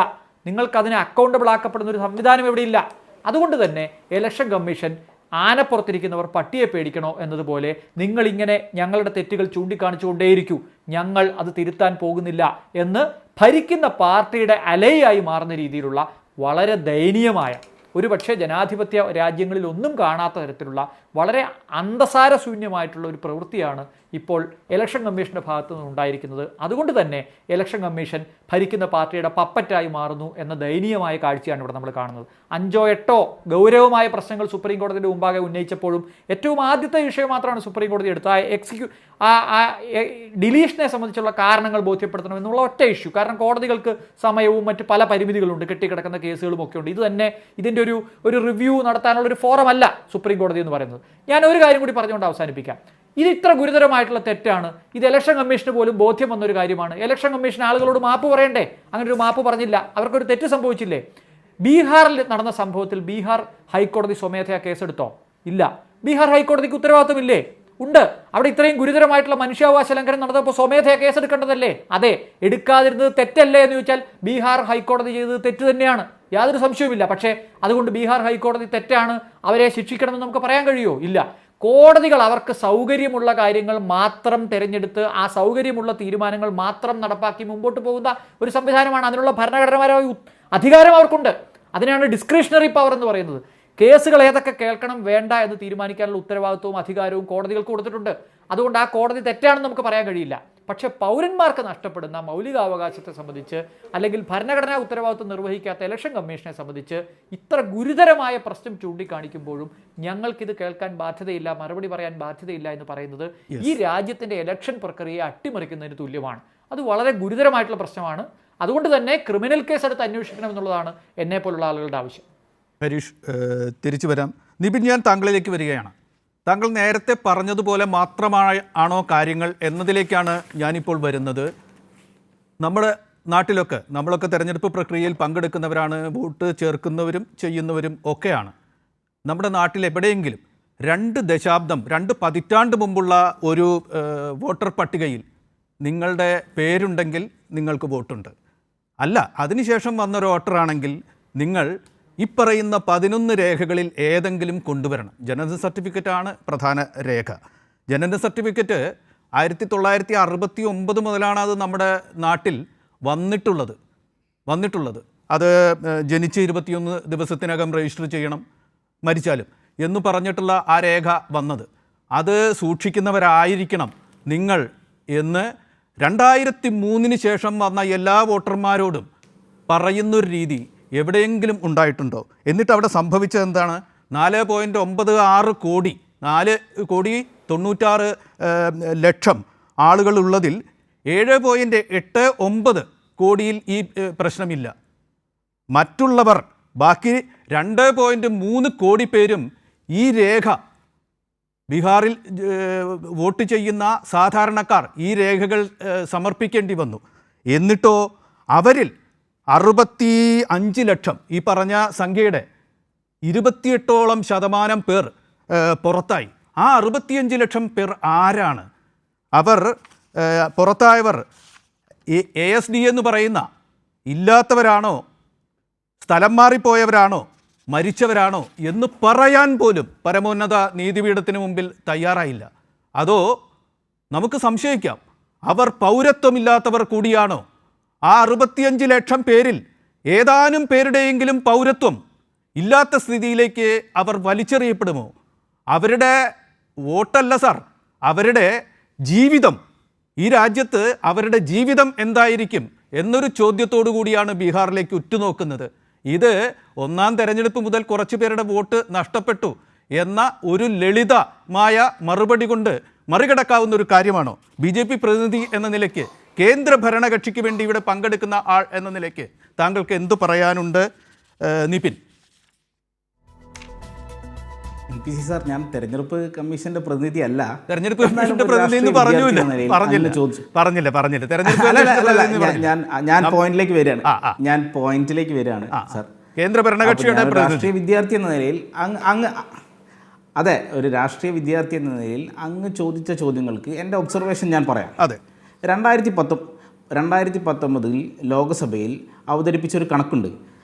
നിങ്ങൾക്കതിന് അക്കൗണ്ടബിൾ ആക്കപ്പെടുന്ന ഒരു സംവിധാനം എവിടെയില്ല. അതുകൊണ്ട് തന്നെ ഇലക്ഷൻ കമ്മീഷൻ ആനപ്പുറത്തിരിക്കുന്നവർ പട്ടിയെ പേടിക്കണോ എന്നതുപോലെ നിങ്ങളിങ്ങനെ ഞങ്ങളുടെ തെറ്റുകൾ ചൂണ്ടിക്കാണിച്ചുകൊണ്ടേയിരിക്കൂ, ഞങ്ങൾ അത് തിരുത്താൻ പോകുന്നില്ല എന്ന് ഭരിക്കുന്ന പാർട്ടിയുടെ അലയായി മാറുന്ന രീതിയിലുള്ള വളരെ ദയനീയമായ, ഒരുപക്ഷെ ജനാധിപത്യ രാജ്യങ്ങളിൽ ഒന്നും കാണാത്ത തരത്തിലുള്ള വളരെ അന്തസാരശൂന്യമായിട്ടുള്ള ഒരു പ്രവൃത്തിയാണ് ഇപ്പോൾ ഇലക്ഷൻ കമ്മീഷൻ്റെ ഭാഗത്തു നിന്നുണ്ടായിരിക്കുന്നത്. അതുകൊണ്ട് തന്നെ ഇലക്ഷൻ കമ്മീഷൻ ഭരിക്കുന്ന പാർട്ടിയുടെ പപ്പറ്റായി മാറുന്നു എന്ന ദയനീയമായ കാഴ്ചയാണ് ഇവിടെ നമ്മൾ കാണുന്നത്. 5 or 8 ഗൗരവമായ പ്രശ്നങ്ങൾ സുപ്രീം കോടതിയുടെ മുമ്പാകെ ഉന്നയിച്ചപ്പോഴും ഏറ്റവും ആദ്യത്തെ വിഷയം മാത്രമാണ് സുപ്രീം കോടതി എടുത്ത ഡിലീഷനെ സംബന്ധിച്ചുള്ള കാരണങ്ങൾ ബോധ്യപ്പെടുത്തണം എന്നുള്ള ഒറ്റ ഇഷ്യൂ. കാരണം കോടതികൾക്ക് സമയവും മറ്റ് പല പരിമിതികളുണ്ട്, കെട്ടിക്കിടക്കുന്ന കേസുകളും ഒക്കെ ഉണ്ട്. ഇതിൻ്റെ ഒരു റിവ്യൂ നടത്താനുള്ള ഒരു ഫോറം അല്ല സുപ്രീം കോടതി എന്ന് പറയുന്നത്. ഞാൻ ഒരു കാര്യം കൂടി പറഞ്ഞുകൊണ്ട് അവസാനിപ്പിക്കാം. ഇത് ഇത്ര ഗുരുതരമായിട്ടുള്ള തെറ്റാണ്, ഇത് ഇലക്ഷൻ കമ്മീഷന് പോലും ബോധ്യം വന്നൊരു കാര്യമാണ്. ഇലക്ഷൻ കമ്മീഷൻ ആളുകളോട് മാപ്പ് പറയണ്ടേ? അങ്ങനെ ഒരു മാപ്പ് പറഞ്ഞില്ല, അവർക്കൊരു തെറ്റ് സംഭവിച്ചില്ലേ? ബീഹാറിൽ നടന്ന സംഭവത്തിൽ ബീഹാർ ഹൈക്കോടതി സ്വമേധയാ കേസെടുത്തോ? ഇല്ല. ബീഹാർ ഹൈക്കോടതിക്ക് ഉത്തരവാദിത്തമില്ലേ? ഉണ്ട്. അവിടെ ഇത്രയും ഗുരുതരമായിട്ടുള്ള മനുഷ്യാവകാശ ലംഘനം നടന്നപ്പോൾ സ്വമേധയാ കേസെടുക്കേണ്ടതല്ലേ? അതെ, എടുക്കാതിരുന്നത് തെറ്റല്ലേ എന്ന് ചോദിച്ചാൽ ബീഹാർ ഹൈക്കോടതി ചെയ്തത് തെറ്റ് തന്നെയാണ്, യാതൊരു സംശയവുമില്ല. പക്ഷേ അതുകൊണ്ട് ബീഹാർ ഹൈക്കോടതി തെറ്റാണ്, അവരെ ശിക്ഷിക്കണമെന്ന് നമുക്ക് പറയാൻ കഴിയുമോ? ഇല്ല. കോടതികൾ അവർക്ക് സൗകര്യമുള്ള കാര്യങ്ങൾ മാത്രം തിരഞ്ഞെടുത്ത് ആ സൗകര്യമുള്ള തീരുമാനങ്ങൾ മാത്രം നടപ്പാക്കി മുമ്പോട്ട് പോകുന്ന ഒരു സംവിധാനമാണ്. അതിനുള്ള ഭരണഘടനാപരമായ അധികാരം അവർക്കുണ്ട്. അതിനാണ് ഡിസ്ക്രിഷണറി പവർ എന്ന് പറയുന്നത്. കേസുകൾ ഏതൊക്കെ കേൾക്കണം വേണ്ട എന്ന് തീരുമാനിക്കാനുള്ള ഉത്തരവാദിത്വവും അധികാരവും കോടതികൾക്ക് കൊടുത്തിട്ടുണ്ട്. അതുകൊണ്ട് ആ കോടതി തെറ്റാണെന്ന് നമുക്ക് പറയാൻ കഴിയില്ല. പക്ഷേ പൗരന്മാർക്ക് നഷ്ടപ്പെടുന്ന മൗലികാവകാശത്തെ സംബന്ധിച്ച് അല്ലെങ്കിൽ ഭരണഘടനാ ഉത്തരവാദിത്വം നിർവഹിക്കാത്ത ഇലക്ഷൻ കമ്മീഷനെ സംബന്ധിച്ച് ഇത്ര ഗുരുതരമായ പ്രശ്നം ചൂണ്ടിക്കാണിക്കുമ്പോഴും ഞങ്ങൾക്കിത് കേൾക്കാൻ ബാധ്യതയില്ല, മറുപടി പറയാൻ ബാധ്യതയില്ല എന്ന് പറയുന്നത് ഈ രാജ്യത്തിൻ്റെ ഇലക്ഷൻ പ്രക്രിയയെ അട്ടിമറിക്കുന്നതിന് തുല്യമാണ്. അത് വളരെ ഗുരുതരമായിട്ടുള്ള പ്രശ്നമാണ്. അതുകൊണ്ട് തന്നെ ക്രിമിനൽ കേസ് എടുത്ത് അന്വേഷിക്കണമെന്നുള്ളതാണ് എന്നെപ്പോലുള്ള ആളുകളുടെ ആവശ്യം. ഹരീഷ്, തിരിച്ചു വരാം. നിപിൻ, ഞാൻ താങ്കളിലേക്ക് വരികയാണ്. താങ്കൾ നേരത്തെ പറഞ്ഞതുപോലെ മാത്രമാണോ കാര്യങ്ങൾ എന്നതിലേക്കാണ് ഞാനിപ്പോൾ വരുന്നത്. നമ്മുടെ നാട്ടിലൊക്കെ നമ്മളൊക്കെ തെരഞ്ഞെടുപ്പ് പ്രക്രിയയിൽ പങ്കെടുക്കുന്നവരാണ്, വോട്ട് ചേർക്കുന്നവരും ചെയ്യുന്നവരും ഒക്കെയാണ്. നമ്മുടെ നാട്ടിൽ എവിടെയെങ്കിലും 2 ദശാബ്ദം 2 പതിറ്റാണ്ട് മുമ്പുള്ള ഒരു വോട്ടർ പട്ടികയിൽ നിങ്ങളുടെ പേരുണ്ടെങ്കിൽ നിങ്ങൾക്ക് വോട്ടുണ്ട്. അല്ല, അതിനുശേഷം വന്നൊരു വോട്ടറാണെങ്കിൽ നിങ്ങൾ ഇപ്പറയുന്ന 11 രേഖകളിൽ ഏതെങ്കിലും കൊണ്ടുവരണം. ജനന സർട്ടിഫിക്കറ്റാണ് പ്രധാന രേഖ. ജനന സർട്ടിഫിക്കറ്റ് 1969 മുതലാണ് അത് നമ്മുടെ നാട്ടിൽ വന്നിട്ടുള്ളത്. അത് ജനിച്ച് 21 ദിവസത്തിനകം രജിസ്റ്റർ ചെയ്യണം, മരിച്ചാലും എന്ന് പറഞ്ഞിട്ടുള്ള ആ രേഖ വന്നത്. അത് സൂക്ഷിക്കുന്നവരായിരിക്കണം നിങ്ങൾ എന്ന് 2003 ശേഷം വന്ന എല്ലാ വോട്ടർമാരോടും പറയുന്നൊരു രീതി എവിടെയെങ്കിലും ഉണ്ടായിട്ടുണ്ടോ? എന്നിട്ട് അവിടെ സംഭവിച്ചത് എന്താണ്? 4.96 കോടി 4,96,00,000 ആളുകളുള്ളതിൽ 7.89 കോടിയിൽ ഈ പ്രശ്നമില്ല. മറ്റുള്ളവർ ബാക്കി 2.3 കോടി പേരും ഈ രേഖ, ബീഹാറിൽ വോട്ട് ചെയ്യുന്ന സാധാരണക്കാർ ഈ രേഖകൾ സമർപ്പിക്കേണ്ടി വന്നു. എന്നിട്ടോ അവരിൽ 65 ലക്ഷം, ഈ പറഞ്ഞ സംഖ്യയുടെ 28% പേർ പുറത്തായി. ആ 65 ലക്ഷം പേർ ആരാണ്? അവർ പുറത്തായവർ ASD എന്ന് പറയുന്ന ഇല്ലാത്തവരാണോ, സ്ഥലം മാറിപ്പോയവരാണോ, മരിച്ചവരാണോ എന്ന് പറയാൻ പോലും പരമോന്നത നീതിപീഠത്തിന് മുമ്പിൽ തയ്യാറായില്ല. അതോ നമുക്ക് സംശയിക്കാം, അവർ പൗരത്വമില്ലാത്തവർ കൂടിയാണോ? ആ 65 ലക്ഷം പേരിൽ ഏതാനും പേരുടെയെങ്കിലും പൗരത്വം ഇല്ലാത്ത സ്ഥിതിയിലേക്ക് അവർ വലിച്ചെറിയപ്പെടുമോ? അവരുടെ വോട്ടല്ല സാർ, അവരുടെ ജീവിതം, ഈ രാജ്യത്ത് അവരുടെ ജീവിതം എന്തായിരിക്കും എന്നൊരു ചോദ്യത്തോടു കൂടിയാണ് ബീഹാറിലേക്ക് ഉറ്റുനോക്കുന്നത്. ഇത് 1ാം തെരഞ്ഞെടുപ്പ് മുതൽ കുറച്ച് പേരുടെ വോട്ട് നഷ്ടപ്പെട്ടു എന്ന ഒരു ലളിതമായ മറുപടി കൊണ്ട് മറികടക്കാവുന്ന ഒരു കാര്യമാണോ? BJP പ്രതിനിധി എന്ന നിലയ്ക്ക്, കേന്ദ്ര ഭരണകക്ഷിക്ക് വേണ്ടി ഇവിടെ പങ്കെടുക്കുന്ന ആൾ എന്ന നിലയ്ക്ക് താങ്കൾക്ക് എന്തു പറയാനുണ്ട്? നിപിൻ. NPC സാർ, ഞാൻ തെരഞ്ഞെടുപ്പ് കമ്മീഷന്റെ പ്രതിനിധി അല്ല. തെരഞ്ഞെടുപ്പ് കമ്മീഷന്റെ പ്രതിനിധി എന്ന് പറഞ്ഞില്ല. ഞാൻ പോയിന്റിലേക്ക് വരികയാണ് സാർ. കേന്ദ്ര ഭരണകക്ഷിയുടെ രാഷ്ട്രീയ വിദ്യാർത്ഥി എന്ന നിലയിൽ ഒരു രാഷ്ട്രീയ വിദ്യാർത്ഥി എന്ന നിലയിൽ അങ്ങ് ചോദിച്ച ചോദ്യങ്ങൾക്ക് എൻ്റെ ഒബ്സർവേഷൻ ഞാൻ പറയാം. അതെ, 2019 ലോകസഭയിൽ അവതരിപ്പിച്ചൊരു കണക്കുണ്ട്.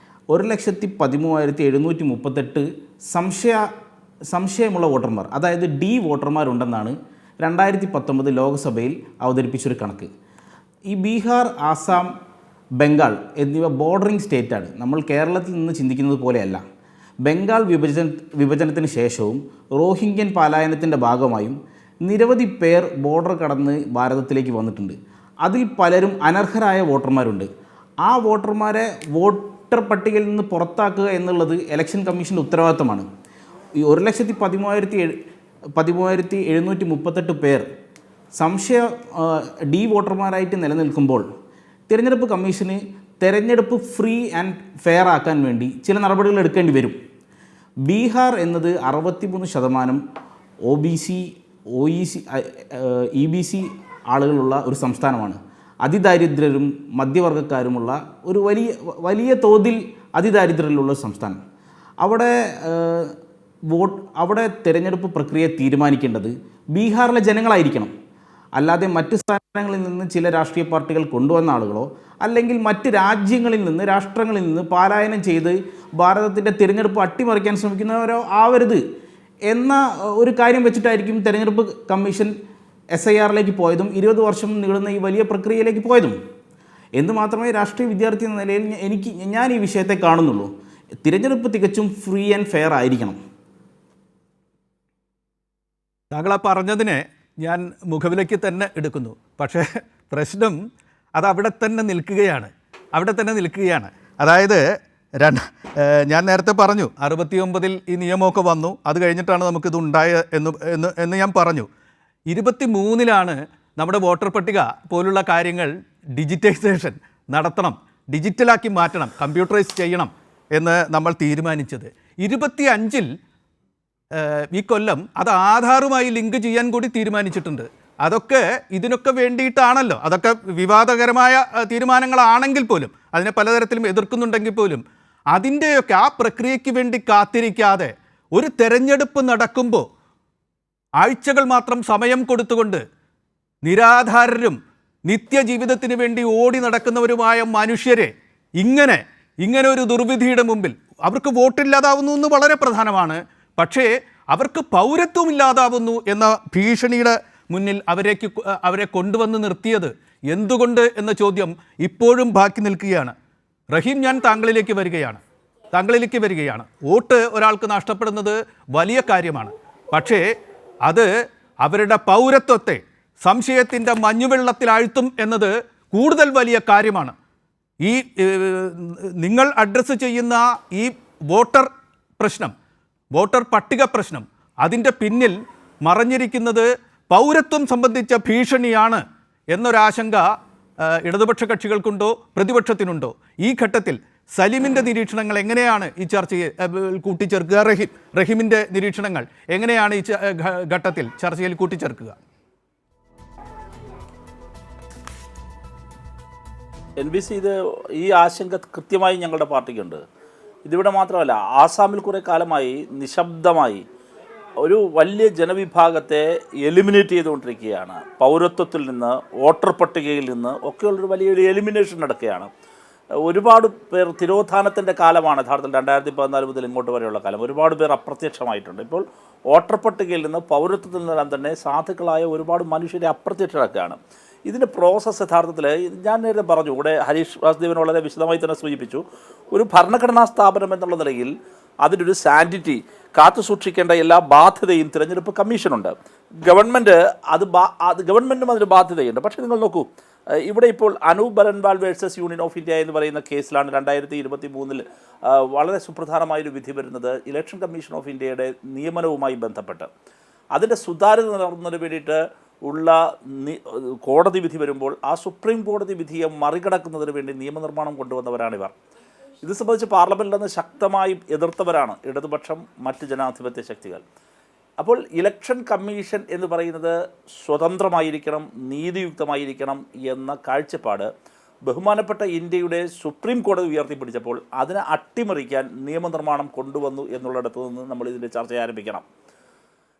1,13,738 സംശയമുള്ള വോട്ടർമാർ, അതായത് ഡി വോട്ടർമാരുണ്ടെന്നാണ് 2019 ലോകസഭയിൽ അവതരിപ്പിച്ചൊരു കണക്ക്. ഈ ബീഹാർ, ആസാം, ബംഗാൾ എന്നിവ ബോർഡറിംഗ് സ്റ്റേറ്റാണ്. നമ്മൾ കേരളത്തിൽ നിന്ന് ചിന്തിക്കുന്നത് പോലെയല്ല. ബംഗാൾ വിഭജനത്തിന് ശേഷവും റോഹിംഗ്യൻ പലായനത്തിൻ്റെ ഭാഗമായും നിരവധി പേർ ബോർഡർ കടന്ന് ഭാരതത്തിലേക്ക് വന്നിട്ടുണ്ട്. അതിൽ പലരും അനർഹരായ വോട്ടർമാരുണ്ട്. ആ വോട്ടർമാരെ വോട്ടർ പട്ടികയിൽ നിന്ന് പുറത്താക്കുക എന്നുള്ളത് ഇലക്ഷൻ കമ്മീഷൻ്റെ ഉത്തരവാദിത്തമാണ്. ഈ 1,13,738 പേർ ഡി വോട്ടർമാരായിട്ട് നിലനിൽക്കുമ്പോൾ തിരഞ്ഞെടുപ്പ് കമ്മീഷന് തെരഞ്ഞെടുപ്പ് ഫ്രീ ആൻഡ് ഫെയർ ആക്കാൻ വേണ്ടി ചില നടപടികൾ എടുക്കേണ്ടി വരും. ബീഹാർ എന്നത് 63% OBC, EBC ആളുകളുള്ള ഒരു സംസ്ഥാനമാണ്. അതിദാരിദ്ര്യരും മധ്യവർഗക്കാരുമുള്ള ഒരു വലിയ തോതിൽ അതിദാരിദ്ര്യമുള്ള സംസ്ഥാനം. അവിടെ തിരഞ്ഞെടുപ്പ് പ്രക്രിയ തീരുമാനിക്കേണ്ടത് ബീഹാറിലെ ജനങ്ങളായിരിക്കണം. അല്ലാതെ മറ്റ് സ്ഥാനങ്ങളിൽ നിന്ന് ചില രാഷ്ട്രീയ പാർട്ടികൾ കൊണ്ടുവന്ന ആളുകളോ അല്ലെങ്കിൽ മറ്റ് രാജ്യങ്ങളിൽ നിന്ന് രാഷ്ട്രങ്ങളിൽ നിന്ന് പലായനം ചെയ്ത് ഭാരതത്തിൻ്റെ തിരഞ്ഞെടുപ്പ് അട്ടിമറിക്കാൻ ശ്രമിക്കുന്നവരോ ആവരുത് എന്ന ഒരു കാര്യം വെച്ചിട്ടായിരിക്കും തിരഞ്ഞെടുപ്പ് കമ്മീഷൻ SIRലേക്ക് പോയതും 20 വർഷം നീളുന്ന ഈ വലിയ പ്രക്രിയയിലേക്ക് പോയതും. എന്ന് മാത്രമേ രാഷ്ട്രീയ വിദ്യാർത്ഥി എന്ന നിലയിൽ ഞാൻ ഈ വിഷയത്തെ കാണുന്നുള്ളൂ. തിരഞ്ഞെടുപ്പ് തികച്ചും ഫ്രീ ആൻഡ് ഫെയർ ആയിരിക്കണം. താങ്കൾ ആ പറഞ്ഞതിനെ ഞാൻ മുഖവിലേക്ക് തന്നെ എടുക്കുന്നു. പക്ഷേ പ്രശ്നം അത് അവിടെ തന്നെ നിൽക്കുകയാണ്. അതായത് ഞാൻ നേരത്തെ പറഞ്ഞു 69-ൽ ഈ നിയമമൊക്കെ വന്നു, അത് കഴിഞ്ഞിട്ടാണ് നമുക്കിത് ഉണ്ടായ എന്ന് ഞാൻ പറഞ്ഞു. 23-ലാണ് നമ്മുടെ വോട്ടർ പട്ടിക പോലുള്ള കാര്യങ്ങൾ ഡിജിറ്റൈസേഷൻ നടത്തണം, ഡിജിറ്റലാക്കി മാറ്റണം, കമ്പ്യൂട്ടറൈസ് ചെയ്യണം എന്ന് നമ്മൾ തീരുമാനിച്ചത്. 25-ൽ ഈ കൊല്ലം അത് ആധാറുമായി ലിങ്ക് ചെയ്യാൻ കൂടി തീരുമാനിച്ചിട്ടുണ്ട്. അതൊക്കെ ഇതിനൊക്കെ വേണ്ടിയിട്ടാണല്ലോ. അതൊക്കെ വിവാദകരമായ തീരുമാനങ്ങളാണെങ്കിൽ പോലും, അതിനെ പലതരത്തിലും എതിർക്കുന്നുണ്ടെങ്കിൽ പോലും, അതിൻ്റെയൊക്കെ ആ പ്രക്രിയയ്ക്ക് വേണ്ടി കാത്തിരിക്കാതെ ഒരു തെരഞ്ഞെടുപ്പ് നടക്കുമ്പോൾ ആഴ്ചകൾ മാത്രം സമയം കൊടുത്തുകൊണ്ട് നിരാധാരരും നിത്യജീവിതത്തിന് വേണ്ടി ഓടി നടക്കുന്നവരുമായ മനുഷ്യരെ ഇങ്ങനെ ഒരു ദുർവിധിയുടെ മുമ്പിൽ അവർക്ക് വോട്ടില്ലാതാവുന്നു എന്ന് വളരെ പ്രധാനമാണ്. പക്ഷേ അവർക്ക് പൗരത്വം ഇല്ലാതാവുന്നു എന്ന ഭീഷണിയുടെ മുന്നിൽ അവരെ കൊണ്ടുവന്ന് നിർത്തിയത് എന്തുകൊണ്ട് എന്ന ചോദ്യം ഇപ്പോഴും ബാക്കി നിൽക്കുകയാണ്. റഹീം, ഞാൻ താങ്കളിലേക്ക് വരികയാണ്. വോട്ട് ഒരാൾക്ക് നഷ്ടപ്പെടുന്നത് വലിയ കാര്യമാണ്. പക്ഷേ അത് അവരുടെ പൗരത്വത്തെ സംശയത്തിൻ്റെ മഞ്ഞുവെള്ളത്തിലാഴ്ത്തും എന്നത് കൂടുതൽ വലിയ കാര്യമാണ്. ഈ നിങ്ങൾ അഡ്രസ്സ് ചെയ്യുന്ന ഈ വോട്ടർ പട്ടിക പ്രശ്നം, അതിൻ്റെ പിന്നിൽ മറഞ്ഞിരിക്കുന്നത് പൗരത്വം സംബന്ധിച്ച ഭീഷണിയാണ് എന്നൊരാശങ്ക ഇടതുപക്ഷ കക്ഷികൾക്കുണ്ടോ പ്രതിപക്ഷത്തിനുണ്ടോ? ഈ ഘട്ടത്തിൽ സലീമിൻ്റെ നിരീക്ഷണങ്ങൾ എങ്ങനെയാണ് ഈ ചർച്ചയെ കൂട്ടിച്ചേർക്കുക? റഹീമിൻ്റെ നിരീക്ഷണങ്ങൾ എങ്ങനെയാണ് ഈ ഘട്ടത്തിൽ ചർച്ചയിൽ കൂട്ടിച്ചേർക്കുക? NBC ഈ ആശങ്ക കൃത്യമായി ഞങ്ങളുടെ പാർട്ടിക്കുണ്ട്. ഇതിവിടെ മാത്രമല്ല, ആസാമിൽ കുറേ കാലമായി നിശബ്ദമായി ഒരു വലിയ ജനവിഭാഗത്തെ എലിമിനേറ്റ് ചെയ്തുകൊണ്ടിരിക്കുകയാണ്. പൗരത്വത്തിൽ നിന്ന്, വോട്ടർ പട്ടികയിൽ നിന്ന് ഒക്കെയുള്ളൊരു വലിയൊരു എലിമിനേഷൻ നടക്കുകയാണ്. ഒരുപാട് പേർ തിരോധാനത്തിൻ്റെ കാലമാണ് യഥാർത്ഥത്തിൽ 2014 മുതൽ ഇങ്ങോട്ട് വരെയുള്ള കാലം. ഒരുപാട് പേർ അപ്രത്യക്ഷമായിട്ടുണ്ട്. ഇപ്പോൾ വോട്ടർ പട്ടികയിൽ നിന്ന് പൗരത്വത്തിൽ നിന്നെല്ലാം തന്നെ സാധുക്കളായ ഒരുപാട് മനുഷ്യരെ അപ്രത്യക്ഷരാക്കുകയാണ്. ഇതിൻ്റെ പ്രോസസ്സ് യഥാർത്ഥത്തിൽ ഞാൻ നേരത്തെ പറഞ്ഞു, ഇവിടെ ഹരീഷ് വാസുദേവൻ വളരെ വിശദമായി തന്നെ സൂചിപ്പിച്ചു. ഒരു ഭരണഘടനാ സ്ഥാപനം എന്നുള്ള നിലയിൽ അതിൻ്റെ ഒരു സാൻറ്റിറ്റി കാത്തു സൂക്ഷിക്കേണ്ട എല്ലാ ബാധ്യതയും തിരഞ്ഞെടുപ്പ് കമ്മീഷനുണ്ട്. ഗവൺമെൻറ്റും അതിന് ബാധ്യതയുണ്ട്. പക്ഷേ നിങ്ങൾ നോക്കൂ, ഇവിടെ ഇപ്പോൾ Anoop Baranwal versus union of India എന്ന് പറയുന്ന കേസിലാണ് 2023 വളരെ സുപ്രധാനമായൊരു വിധി വരുന്നത്. ഇലക്ഷൻ കമ്മീഷൻ ഓഫ് ഇന്ത്യയുടെ നിയമനവുമായി ബന്ധപ്പെട്ട് അതിൻ്റെ സുതാര്യത നടത്തുന്നതിന് വേണ്ടിയിട്ട് ഉള്ള കോടതി വിധി വരുമ്പോൾ ആ സുപ്രീം കോടതി വിധിയെ മറികടക്കുന്നതിന് വേണ്ടി നിയമനിർമ്മാണം കൊണ്ടുവന്നവരാണിവർ. ഇത് സംബന്ധിച്ച് പാർലമെൻറ്റിൽ നിന്ന് ശക്തമായി എതിർത്തവരാണ് ഇടതുപക്ഷം, മറ്റ് ജനാധിപത്യ ശക്തികൾ. അപ്പോൾ ഇലക്ഷൻ കമ്മീഷൻ എന്ന് പറയുന്നത് സ്വതന്ത്രമായിരിക്കണം, നീതിയുക്തമായിരിക്കണം എന്ന കാഴ്ചപ്പാട് ബഹുമാനപ്പെട്ട ഇന്ത്യയുടെ സുപ്രീം കോടതി ഉയർത്തിപ്പിടിച്ചപ്പോൾ അതിനെ അട്ടിമറിക്കാൻ നിയമനിർമ്മാണം കൊണ്ടുവന്നു എന്നുള്ളിടത്തു നിന്ന് നമ്മൾ ഇതിൻ്റെ ചർച്ച ആരംഭിക്കണം.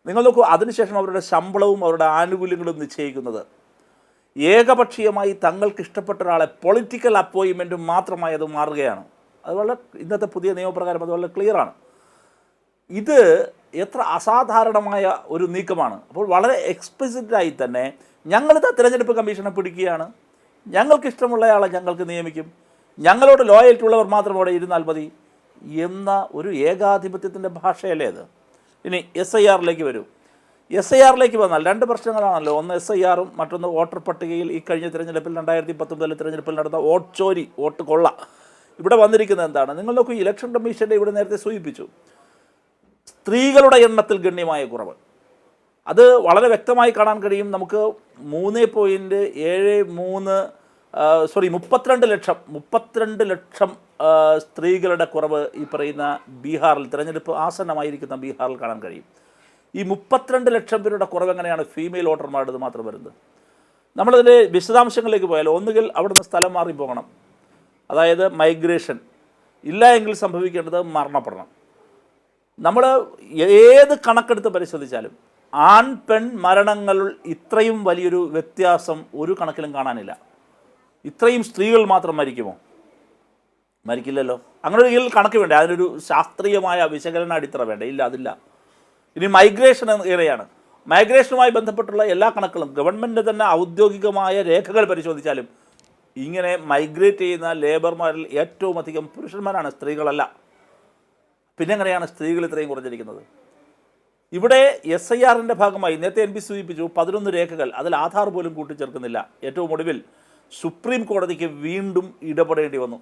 നിങ്ങൾ നോക്കൂ, അതിനുശേഷം അവരുടെ ശമ്പളവും അവരുടെ ആനുകൂല്യങ്ങളും നിശ്ചയിക്കുന്നത് ഏകപക്ഷീയമായി തങ്ങൾക്ക് ഇഷ്ടപ്പെട്ട ഒരാളെ പൊളിറ്റിക്കൽ അപ്പോയിൻമെൻറ്റും മാത്രമായി അത് മാറുകയാണ്. അത് വളരെ ഇന്നത്തെ പുതിയ നിയമപ്രകാരം അത് വളരെ ക്ലിയറാണ്. ഇത് എത്ര അസാധാരണമായ ഒരു നീക്കമാണ്. അപ്പോൾ വളരെ എക്സ്പ്ലിസിറ്റായി തന്നെ ഞങ്ങളിത് തിരഞ്ഞെടുപ്പ് കമ്മീഷനെ പിടിക്കുകയാണ്, ഞങ്ങൾക്കിഷ്ടമുള്ളയാളെ ഞങ്ങൾക്ക് നിയമിക്കും, ഞങ്ങളോട് ലോയൽറ്റി ഉള്ളവർ മാത്രം അവിടെ ഇരുന്നാൽ മതി എന്ന ഒരു ഏകാധിപത്യത്തിൻ്റെ ഭാഷയല്ലേ അത്. ഇനി SIRലേക്ക് വരൂ. SIRലേക്ക് വന്നാൽ രണ്ട് പ്രശ്നങ്ങളാണല്ലോ. ഒന്ന് SIRും മറ്റൊന്ന് വോട്ടർ പട്ടികയിൽ ഈ കഴിഞ്ഞ തിരഞ്ഞെടുപ്പിൽ 2019 തിരഞ്ഞെടുപ്പിൽ നടന്ന വോട്ട് ചോരി, വോട്ട് കൊള്ള. ഇവിടെ വന്നിരിക്കുന്നത് എന്താണ്? നിങ്ങൾ നോക്കൂ, ഇലക്ഷൻ കമ്മീഷൻ്റെ ഇവിടെ നേരത്തെ സൂചിപ്പിച്ചു, സ്ത്രീകളുടെ എണ്ണത്തിൽ ഗണ്യമായ കുറവ്. അത് വളരെ വ്യക്തമായി കാണാൻ കഴിയും. നമുക്ക് 32 ലക്ഷം സ്ത്രീകളുടെ കുറവ് ഈ പറയുന്ന ബീഹാറിൽ, തിരഞ്ഞെടുപ്പ് ആസന്നമായിരിക്കുന്ന ബീഹാറിൽ കാണാൻ കഴിയും. ഈ 32 ലക്ഷം പേരുടെ കുറവ് എങ്ങനെയാണ് ഫീമെയിൽ വോട്ടർമാരുടേത് മാത്രം വരുന്നത്? നമ്മളതിൻ്റെ വിശദാംശങ്ങളിലേക്ക് പോയാൽ ഒന്നുകിൽ അവിടുന്ന് സ്ഥലം മാറി പോകണം, അതായത് മൈഗ്രേഷൻ, ഇല്ല എങ്കിൽ സംഭവിക്കേണ്ടത് മരണപ്പെടണം. നമ്മൾ ഏത് കണക്കെടുത്ത് പരിശോധിച്ചാലും ആൺ പെൺ മരണങ്ങൾ ഇത്രയും വലിയൊരു വ്യത്യാസം ഒരു കണക്കിലും കാണാനില്ല. ഇത്രയും സ്ത്രീകൾ മാത്രം മരിക്കുമോ? മരിക്കില്ലല്ലോ. അങ്ങനെ ഒരു കണക്ക് വേണ്ടേ? അതിനൊരു ശാസ്ത്രീയമായ വിശകലന അടിത്തറ വേണ്ടേ? ഇല്ല, അതില്ല. ഇനി മൈഗ്രേഷൻ ഏറെയാണ്. മൈഗ്രേഷനുമായി ബന്ധപ്പെട്ടുള്ള എല്ലാ കണക്കുകളും ഗവൺമെൻറ് തന്നെ ഔദ്യോഗികമായ രേഖകൾ പരിശോധിച്ചാലും ഇങ്ങനെ മൈഗ്രേറ്റ് ചെയ്യുന്ന ലേബർമാരിൽ ഏറ്റവും അധികം പുരുഷന്മാരാണ്, സ്ത്രീകളല്ല. പിന്നെ എങ്ങനെയാണ് സ്ത്രീകൾ ഇത്രയും കുറഞ്ഞിരിക്കുന്നത്? ഇവിടെ SIR-ൻ്റെ ഭാഗമായി നേരത്തെ NP സൂചിപ്പിച്ചു 11 രേഖകൾ, അതിൽ ആധാർ പോലും കൂട്ടിച്ചേർക്കുന്നില്ല. ഏറ്റവും ഒടുവിൽ സുപ്രീം കോടതിക്ക് വീണ്ടും ഇടപെടേണ്ടി വന്നു.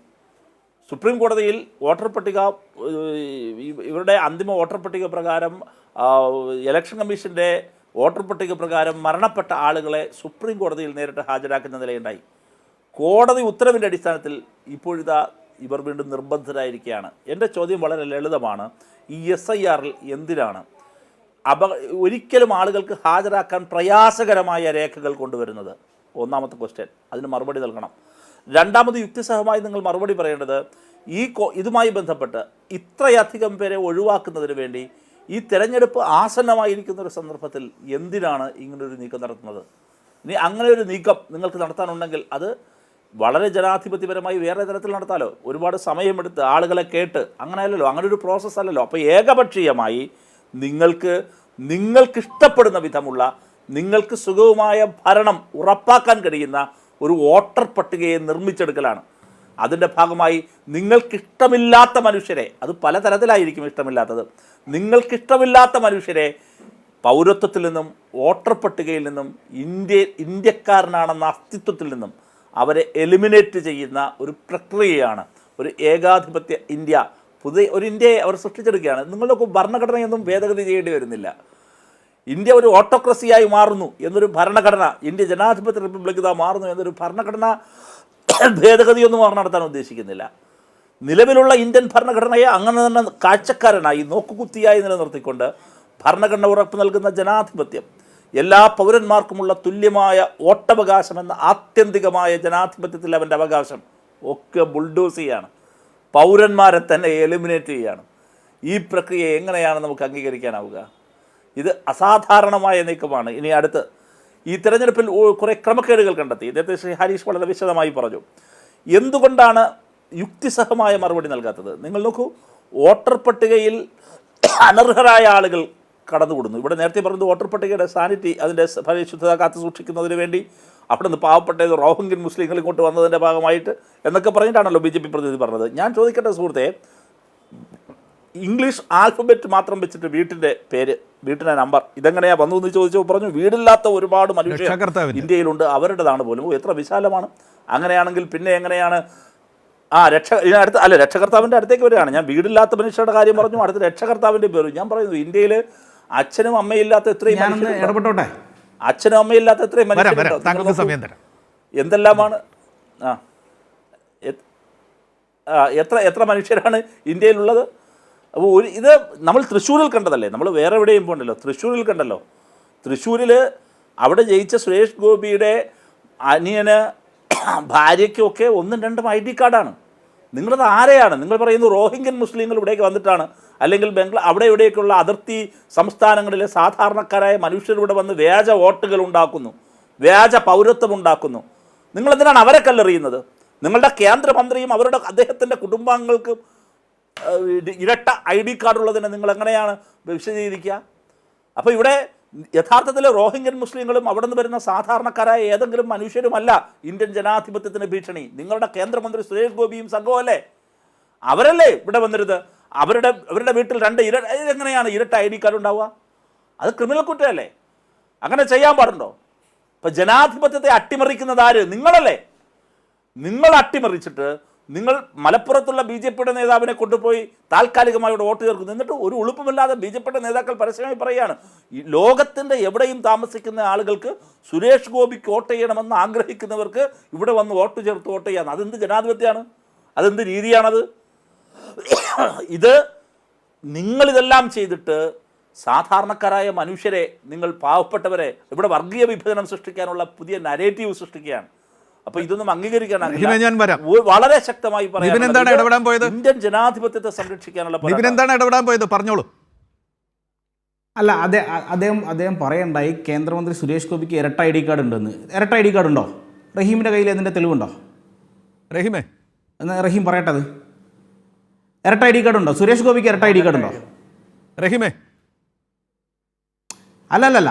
സുപ്രീം കോടതിയിൽ വോട്ടർ പട്ടിക, ഇവരുടെ അന്തിമ വോട്ടർ പട്ടിക പ്രകാരം, ഇലക്ഷൻ കമ്മീഷൻ്റെ വോട്ടർ പട്ടിക പ്രകാരം മരണപ്പെട്ട ആളുകളെ സുപ്രീം കോടതിയിൽ നേരിട്ട് ഹാജരാക്കുന്ന നിലയുണ്ടായി. കോടതി ഉത്തരവിൻ്റെ അടിസ്ഥാനത്തിൽ ഇപ്പോഴിതാ ഇവർ വീണ്ടും നിർബന്ധിതരായിരിക്കുകയാണ്. എൻ്റെ ചോദ്യം വളരെ ലളിതമാണ്. ഈ SIR-ൽ എന്തിനാണ് ഒരിക്കലും ആളുകൾക്ക് ഹാജരാക്കാൻ പ്രയാസകരമായ രേഖകൾ കൊണ്ടുവരുന്നത്? ഒന്നാമത്തെ ക്വസ്റ്റ്യൻ, അതിന് മറുപടി നൽകണം. രണ്ടാമത്, യുക്തിസഹമായി നിങ്ങൾ മറുപടി പറയേണ്ടത്, ഇതുമായി ബന്ധപ്പെട്ട് ഇത്രയധികം പേരെ ഒഴിവാക്കുന്നതിന് വേണ്ടി ഈ തെരഞ്ഞെടുപ്പ് ആസന്നമായിരിക്കുന്ന ഒരു സന്ദർഭത്തിൽ എന്തിനാണ് ഇങ്ങനൊരു നീക്കം നടത്തുന്നത്? ഇനി അങ്ങനെ ഒരു നീക്കം നിങ്ങൾക്ക് നടത്താനുണ്ടെങ്കിൽ അത് വളരെ ജനാധിപത്യപരമായി വേറെ തരത്തിൽ നടത്താലോ. ഒരുപാട് സമയമെടുത്ത് ആളുകളെ കേട്ട് അങ്ങനെയല്ലല്ലോ, അങ്ങനെ ഒരു പ്രോസസ്സ് അല്ലല്ലോ. അപ്പോൾ ഏകപക്ഷീയമായി നിങ്ങൾക്കിഷ്ടപ്പെടുന്ന വിധമുള്ള, നിങ്ങൾക്ക് സുഗമമായ ഭരണം ഉറപ്പാക്കാൻ കഴിയുന്ന ഒരു വോട്ടർ പട്ടികയെ നിർമ്മിച്ചെടുക്കലാണ്. അതിൻ്റെ ഭാഗമായി നിങ്ങൾക്കിഷ്ടമില്ലാത്ത മനുഷ്യരെ, അത് പലതരത്തിലായിരിക്കും ഇഷ്ടമില്ലാത്തത്, നിങ്ങൾക്കിഷ്ടമില്ലാത്ത മനുഷ്യരെ പൗരത്വത്തിൽ നിന്നും വോട്ടർ പട്ടികയിൽ നിന്നും ഇന്ത്യക്കാരനാണെന്ന അസ്തിത്വത്തിൽ നിന്നും അവരെ എലിമിനേറ്റ് ചെയ്യുന്ന ഒരു പ്രക്രിയയാണ്. ഒരു ഏകാധിപത്യ ഇന്ത്യ, പുതിയ ഒരു ഇന്ത്യയെ അവർ സൃഷ്ടിച്ചെടുക്കുകയാണ്. നിങ്ങളുടെ ഭരണഘടനയൊന്നും ഭേദഗതി ചെയ്യേണ്ടി വരുന്നില്ല. ഇന്ത്യ ഒരു ഓട്ടോക്രസിയായി മാറുന്നു എന്നൊരു ഭരണഘടന, ഇന്ത്യ ജനാധിപത്യ റിപ്പബ്ലിക് ഇതാ മാറുന്നു എന്നൊരു ഭരണഘടന ഭേദഗതിയൊന്നും അവർ നടത്താൻ ഉദ്ദേശിക്കുന്നില്ല. നിലവിലുള്ള ഇന്ത്യൻ ഭരണഘടനയെ അങ്ങനെ തന്നെ കാഴ്ചക്കാരനായി നോക്കുകുത്തിയായി നിലനിർത്തിക്കൊണ്ട് ഭരണഘടന ഉറപ്പ് നൽകുന്ന ജനാധിപത്യം, എല്ലാ പൗരന്മാർക്കുമുള്ള തുല്യമായ വോട്ടവകാശമെന്ന ആത്യന്തികമായ ജനാധിപത്യത്തിൽ അവൻ്റെ അവകാശം ഒക്കെ ബുൾഡോസ് ചെയ്യാണ്, പൗരന്മാരെ തന്നെ എലിമിനേറ്റ് ചെയ്യുകയാണ്. ഈ പ്രക്രിയ എങ്ങനെയാണ് നമുക്ക് അംഗീകരിക്കാനാവുക? ഇത് അസാധാരണമായ നീക്കമാണ്. ഇനി അടുത്ത്, ഈ തെരഞ്ഞെടുപ്പിൽ കുറേ ക്രമക്കേടുകൾ കണ്ടെത്തി. നേരത്തെ ശ്രീ ഹരീഷ് വളരെ വിശദമായി പറഞ്ഞു. എന്തുകൊണ്ടാണ് യുക്തിസഹമായ മറുപടി നൽകാത്തത്? നിങ്ങൾ നോക്കൂ, വോട്ടർ പട്ടികയിൽ അനർഹരായ ആളുകൾ കടന്നുകൂടുന്നു. ഇവിടെ നേരത്തെ പറഞ്ഞത് വോട്ടർ പട്ടികയുടെ സാനിറ്റി, അതിൻ്റെ പരിശുദ്ധത കാത്തു സൂക്ഷിക്കുന്നതിന് വേണ്ടി അവിടെ നിന്ന് പാവപ്പെട്ട റോഹിംഗ്യൻ മുസ്ലിങ്ങൾ ഇങ്ങോട്ട് വന്നതിൻ്റെ ഭാഗമായിട്ട് എന്നൊക്കെ പറഞ്ഞിട്ടാണല്ലോ BJP പ്രതിനിധി പറഞ്ഞത്. ഞാൻ ചോദിക്കട്ടെ സുഹൃത്തെ, ഇംഗ്ലീഷ് ആൽഫബറ്റ് മാത്രം വെച്ചിട്ട് വീട്ടിൻ്റെ പേര്, വീട്ടിൻ്റെ നമ്പർ ഇതെങ്ങനെയാണ് വന്നു എന്ന് ചോദിച്ചപ്പോൾ പറഞ്ഞു വീടില്ലാത്ത ഒരുപാട് മനുഷ്യർ ഇന്ത്യയിലുണ്ട്, അവരുടേതാണ് പോലും. എത്ര വിശാലമാണ്! അങ്ങനെയാണെങ്കിൽ പിന്നെ എങ്ങനെയാണ് രക്ഷകർത്താവിൻ്റെ അടുത്തേക്ക് വരികയാണ്. ഞാൻ വീടില്ലാത്ത മനുഷ്യരുടെ കാര്യം പറഞ്ഞു, അടുത്ത രക്ഷകർത്താവിൻ്റെ പേര് ഞാൻ പറയുന്നു. ഇന്ത്യയിൽ അച്ഛനും അമ്മയില്ലാത്ത എത്രയും ഇടപെട്ടോട്ടെ, അച്ഛനും അമ്മയില്ലാത്ത എത്രയും മനുഷ്യരുണ്ട്, എന്തെല്ലാമാണ്. എത്ര മനുഷ്യരാണ് ഇന്ത്യയിലുള്ളത്? അപ്പോൾ ഇത് നമ്മൾ തൃശ്ശൂരിൽ കണ്ടതല്ലേ, നമ്മൾ വേറെ എവിടെയും പോകണ്ടല്ലോ, തൃശ്ശൂരിൽ കണ്ടല്ലോ. തൃശ്ശൂരിൽ അവിടെ ജയിച്ച സുരേഷ് ഗോപിയുടെ അനിയന് ഭാര്യയ്ക്കുമൊക്കെ 1-2 ID കാർഡാണ്. നിങ്ങളത് ആരെയാണ്? നിങ്ങൾ പറയുന്നു റോഹിംഗ്യൻ മുസ്ലിങ്ങൾ ഇവിടേക്ക് വന്നിട്ടാണ്, അല്ലെങ്കിൽ അവിടെ ഇവിടേക്കുള്ള അതിർത്തി സംസ്ഥാനങ്ങളിലെ സാധാരണക്കാരായ മനുഷ്യരിവിടെ വന്ന് വ്യാജ വോട്ടുകൾ ഉണ്ടാക്കുന്നു, വ്യാജ പൗരത്വം ഉണ്ടാക്കുന്നു. നിങ്ങളെന്തിനാണ് അവരെ കല്ലെറിയുന്നത്? നിങ്ങളുടെ കേന്ദ്രമന്ത്രിയും അദ്ദേഹത്തിൻ്റെ കുടുംബാംഗങ്ങൾക്കും ഇരട്ട ID കാർഡുള്ളതിനെ നിങ്ങൾ എങ്ങനെയാണ് വിശദീകരിക്കുക? അപ്പോൾ ഇവിടെ യഥാർത്ഥത്തിൽ റോഹിംഗ്യൻ മുസ്ലിങ്ങളും അവിടെ നിന്ന് വരുന്ന സാധാരണക്കാരായ ഏതെങ്കിലും മനുഷ്യരുമല്ല ഇന്ത്യൻ ജനാധിപത്യത്തിന് ഭീഷണി. നിങ്ങളുടെ കേന്ദ്രമന്ത്രി സുരേഷ് ഗോപിയും സംഘവും അല്ലേ? അവരല്ലേ ഇവിടെ വന്നിരുന്നത്? അവരുടെ വീട്ടിൽ എങ്ങനെയാണ് ഇരട്ട ID കാർഡ് ഉണ്ടാവുക? അത് ക്രിമിനൽ കുറ്റമല്ലേ? അങ്ങനെ ചെയ്യാൻ പാടുണ്ടോ? ഇപ്പം ജനാധിപത്യത്തെ അട്ടിമറിക്കുന്നത് ആര്? നിങ്ങളല്ലേ? നിങ്ങൾ അട്ടിമറിച്ചിട്ട് നിങ്ങൾ മലപ്പുറത്തുള്ള BJPയുടെ നേതാവിനെ കൊണ്ടുപോയി താൽക്കാലികമായി ഇവിടെ വോട്ട് ചേർക്കുന്നു. എന്നിട്ട് ഒരു ഉളുപ്പുമില്ലാതെ BJPയുടെ നേതാക്കൾ പരസ്യമായി പറയുകയാണ്, ഈ ലോകത്തിൻ്റെ എവിടെയും താമസിക്കുന്ന ആളുകൾക്ക് സുരേഷ് ഗോപിക്ക് വോട്ട് ചെയ്യണമെന്ന് ആഗ്രഹിക്കുന്നവർക്ക് ഇവിടെ വന്ന് വോട്ട് ചേർത്ത് വോട്ട് ചെയ്യാന്ന്. അതെന്ത് ജനാധിപത്യമാണ്? അതെന്ത് രീതിയാണത്? ഇത് നിങ്ങളിതെല്ലാം ചെയ്തിട്ട് സാധാരണക്കാരായ മനുഷ്യരെ, നിങ്ങൾ പാവപ്പെട്ടവരെ ഇവിടെ വർഗീയ വിഭജനം സൃഷ്ടിക്കാനുള്ള പുതിയ നരേറ്റീവ് സൃഷ്ടിക്കുകയാണ്. അപ്പൊ ഇതൊന്നും അംഗീകരിക്കാനാണ് വളരെ ശക്തമായി പറയാം. ഇന്ത്യൻ ജനാധിപത്യത്തെ സംരക്ഷിക്കാനുള്ള ഇടപെടാൻ പോയത് പറഞ്ഞോളൂ. അല്ല അദ്ദേഹം പറയണ്ടായി കേന്ദ്രമന്ത്രി സുരേഷ് ഗോപിക്ക് ഇരട്ട ID കാർഡ് ഉണ്ടെന്ന്. ഇരട്ട ID കാർഡ് ഉണ്ടോ? റഹീമിൻ്റെ കയ്യിൽ അതിൻ്റെ തെളിവുണ്ടോ? റഹീമേ, എന്നാൽ റഹീം പറയട്ടത്. ഇരട്ട ID കാർഡ് ഉണ്ടോ? സുരേഷ് ഗോപിക്ക് ഇരട്ട ID കാർഡ് ഉണ്ടോ? റഹീമേ, അല്ലല്ല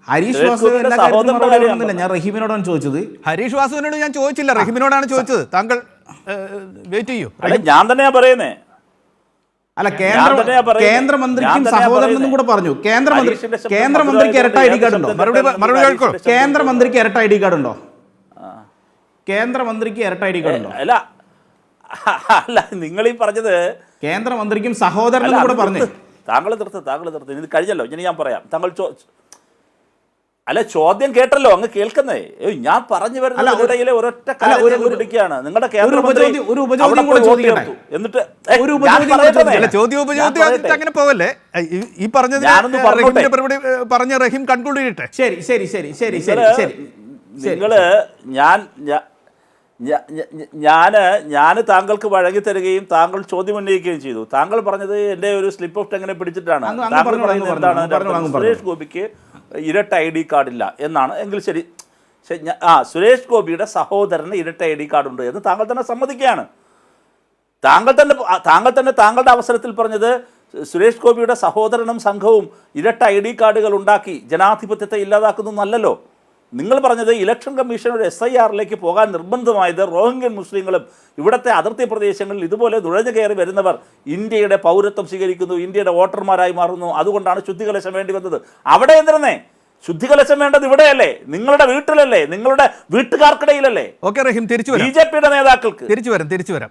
ഹരീഷ് വാസു എല്ലാ കാര്യത്തിലും മറുപടി പറയുന്നില്ല. ഞാൻ റഹീമിനോടാണ് ചോദിച്ചത്. ഹരീഷ് വാസുവിനോട് ഞാൻ ചോദിച്ചില്ല, റഹീമിനോടാണ് ചോദിച്ചത്. താങ്കൾ വെയിറ്റ് ചെയ്യൂ. അല്ല, ഞാൻ തന്നെയാ പറയുന്നേ. അല്ല, കേന്ദ്രമന്ത്രിക്കും സഹോദരനെന്നും കൂടെ പറഞ്ഞു. കേന്ദ്രമന്ത്രിക്ക് ഇരട്ട ID കാർഡ് ഉണ്ടോ? മറുപടി കേൾക്കോളൂ. കേന്ദ്രമന്ത്രിക്ക് ഇരട്ട ID കാർഡ് ഉണ്ടോ? കേന്ദ്രമന്ത്രിക്ക് ഇരട്ട ID കാർഡ് ഉണ്ടോ? അല്ല, നിങ്ങൾ ഈ പറഞ്ഞത് കേന്ദ്രമന്ത്രിക്കും സഹോദരനും കൂടെ പറഞ്ഞു. താങ്കൾ നിർത്ത് ഇത് കഴിഞ്ഞല്ലോ. ഇനി ഞാൻ പറയാം. താങ്കൾ അല്ല, ചോദ്യം കേട്ടല്ലോ, അങ്ങ് കേൾക്കുന്നേ. ഞാൻ പറഞ്ഞു വരുന്നതിനിടയിൽ ഒരൊറ്റ പിടിക്കുകയാണ്. നിങ്ങളുടെ എന്നിട്ട് അങ്ങനെ പോവല്ലേ. ഈ പറഞ്ഞത് പറഞ്ഞ റഹീം കൺക്ലൂഡ് ചെയ്യട്ടെ. ശരി. നിങ്ങള് ഞാൻ താങ്കൾക്ക് വഴങ്ങി തരികയും താങ്കൾ ചോദ്യം ഉന്നയിക്കുകയും ചെയ്തു. താങ്കൾ പറഞ്ഞത് എൻ്റെ ഒരു സ്ലിപ്പ് ഓഫ് ടങ്ങിനെ പിടിച്ചിട്ടാണ്. താങ്കൾ പറയുന്നത് എന്താണ്? സുരേഷ് ഗോപിക്ക് ഇരട്ട ID കാർഡില്ല എന്നാണ്. എങ്കിൽ ശരി, സുരേഷ് ഗോപിയുടെ സഹോദരന് ഇരട്ട ID കാർഡുണ്ട് എന്ന് താങ്കൾ തന്നെ സമ്മതിക്കുകയാണ്. താങ്കൾ തന്നെ താങ്കളുടെ അവസരത്തിൽ പറഞ്ഞത് സുരേഷ് ഗോപിയുടെ സഹോദരനും സംഘവും ഇരട്ട ID കാർഡുകൾ ഉണ്ടാക്കി ജനാധിപത്യത്തെ ഇല്ലാതാക്കുന്നു എന്നല്ലല്ലോ. നിങ്ങൾ പറഞ്ഞത് ഇലക്ഷൻ കമ്മീഷൻ ഒരു SIR-ലേക്ക് പോകാൻ നിർബന്ധമായത് റോഹിംഗ്യൻ മുസ്ലിങ്ങളും ഇവിടുത്തെ അതിർത്തി പ്രദേശങ്ങളിൽ ഇതുപോലെ നുഴഞ്ഞു കയറി വരുന്നവർ ഇന്ത്യയുടെ പൗരത്വം സ്വീകരിക്കുന്നു, ഇന്ത്യയുടെ വോട്ടർമാരായി മാറുന്നു, അതുകൊണ്ടാണ് ശുദ്ധികലശം വേണ്ടി വന്നത്. അവിടെ എന്തിരുന്നേ? ശുദ്ധികലശം വേണ്ടത് ഇവിടെയല്ലേ? നിങ്ങളുടെ വീട്ടിലല്ലേ? നിങ്ങളുടെ വീട്ടുകാർക്കിടയിലല്ലേ? BJP-യുടെ നേതാക്കൾക്ക് തിരിച്ചു വരാം.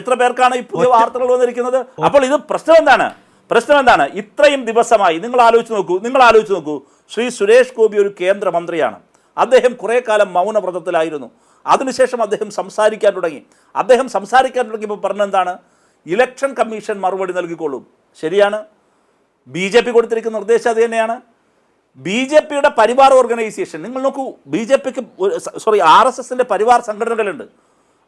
എത്ര പേർക്കാണ് ഈ പുതിയ വാർത്തകൾ വന്നിരിക്കുന്നത്? അപ്പോൾ ഇത് പ്രശ്നം എന്താണ്? ഇത്രയും ദിവസമായി നിങ്ങൾ ആലോചിച്ച് നോക്കൂ. ശ്രീ സുരേഷ് ഗോപി ഒരു കേന്ദ്രമന്ത്രിയാണ്. അദ്ദേഹം കുറേ കാലം മൗനവ്രതത്തിലായിരുന്നു. അതിനുശേഷം അദ്ദേഹം സംസാരിക്കാൻ തുടങ്ങിയപ്പോൾ പറഞ്ഞെന്താണ്? ഇലക്ഷൻ കമ്മീഷൻ മറുപടി നൽകിക്കൊള്ളും. ശരിയാണ്. BJP കൊടുത്തിരിക്കുന്ന നിർദ്ദേശം അത് തന്നെയാണ്. BJP-യുടെ പരിവാർ ഓർഗനൈസേഷൻ നിങ്ങൾ നോക്കൂ. BJP-ക്ക് RSS-ന്റെ പരിവാർ സംഘടനകളുണ്ട്.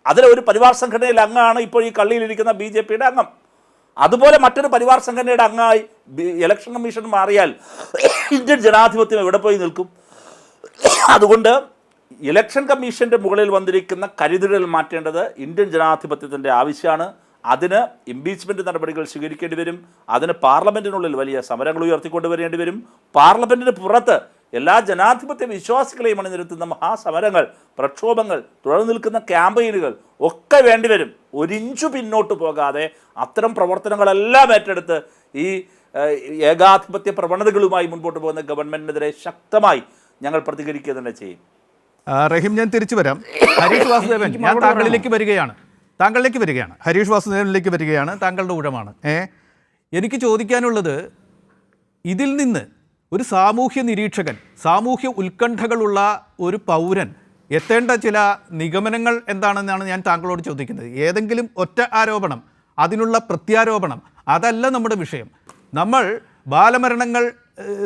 അതിലെ ഒരു പരിവാർ സംഘടനയിൽ അംഗമാണ് ഇപ്പോൾ ഈ കള്ളിയിലിരിക്കുന്ന BJP-യുടെ അംഗം. അതുപോലെ മറ്റൊരു പരിവാർ സംഘടനയുടെ അംഗമായി ഇലക്ഷൻ കമ്മീഷൻ മാറിയാൽ ഇന്ത്യൻ ജനാധിപത്യം എവിടെ പോയി നിൽക്കും? അതുകൊണ്ട് ഇലക്ഷൻ കമ്മീഷൻ്റെ മുകളിൽ വന്നിരിക്കുന്ന കരുതലുകൾ മാറ്റേണ്ടത് ഇന്ത്യൻ ജനാധിപത്യത്തിൻ്റെ ആവശ്യമാണ്. അതിന് ഇംപീച്ച്മെൻറ്റ് നടപടികൾ സ്വീകരിക്കേണ്ടി വരും. അതിന് പാർലമെൻറ്റിനുള്ളിൽ വലിയ സമരങ്ങൾ ഉയർത്തിക്കൊണ്ടുവരേണ്ടി വരും. പാർലമെൻറ്റിന് പുറത്ത് എല്ലാ ജനാധിപത്യ വിശ്വാസികളെയും അണിനിരത്തുന്ന മഹാസമരങ്ങൾ, പ്രക്ഷോഭങ്ങൾ, തുടർന്ന് നിൽക്കുന്ന ക്യാമ്പയിനുകൾ ഒക്കെ വേണ്ടിവരും. ഒരിഞ്ചു പിന്നോട്ട് പോകാതെ അത്തരം പ്രവർത്തനങ്ങളെല്ലാം ഏറ്റെടുത്ത് ഈ ഏകാധിപത്യ പ്രവണതകളുമായി മുൻപോട്ട് പോകുന്ന ഗവൺമെൻറ്റിനെതിരെ ശക്തമായി ഞങ്ങൾ പ്രതികരിക്കുക തന്നെ ചെയ്യും. റഹീം, ഞാൻ തിരിച്ചു വരാം. ഹരീഷ് വാസുദേവൻ, ഞാൻ താങ്കളിലേക്ക് വരികയാണ്. ഹരീഷ് വാസുദേവനിലേക്ക് വരികയാണ്. താങ്കളുടെ ഊഴമാണ്. എനിക്ക് ചോദിക്കാനുള്ളത്, ഇതിൽ നിന്ന് ഒരു സാമൂഹ്യ നിരീക്ഷകൻ, സാമൂഹ്യ ഉത്കണ്ഠകളുള്ള ഒരു പൗരൻ എത്തേണ്ട ചില നിഗമനങ്ങൾ എന്താണെന്നാണ് ഞാൻ താങ്കളോട് ചോദിക്കുന്നത്. ഏതെങ്കിലും ഒറ്റ ആരോപണം, അതിനുള്ള പ്രത്യാരോപണം, അതല്ല നമ്മുടെ വിഷയം. നമ്മൾ ബാലമരണങ്ങൾ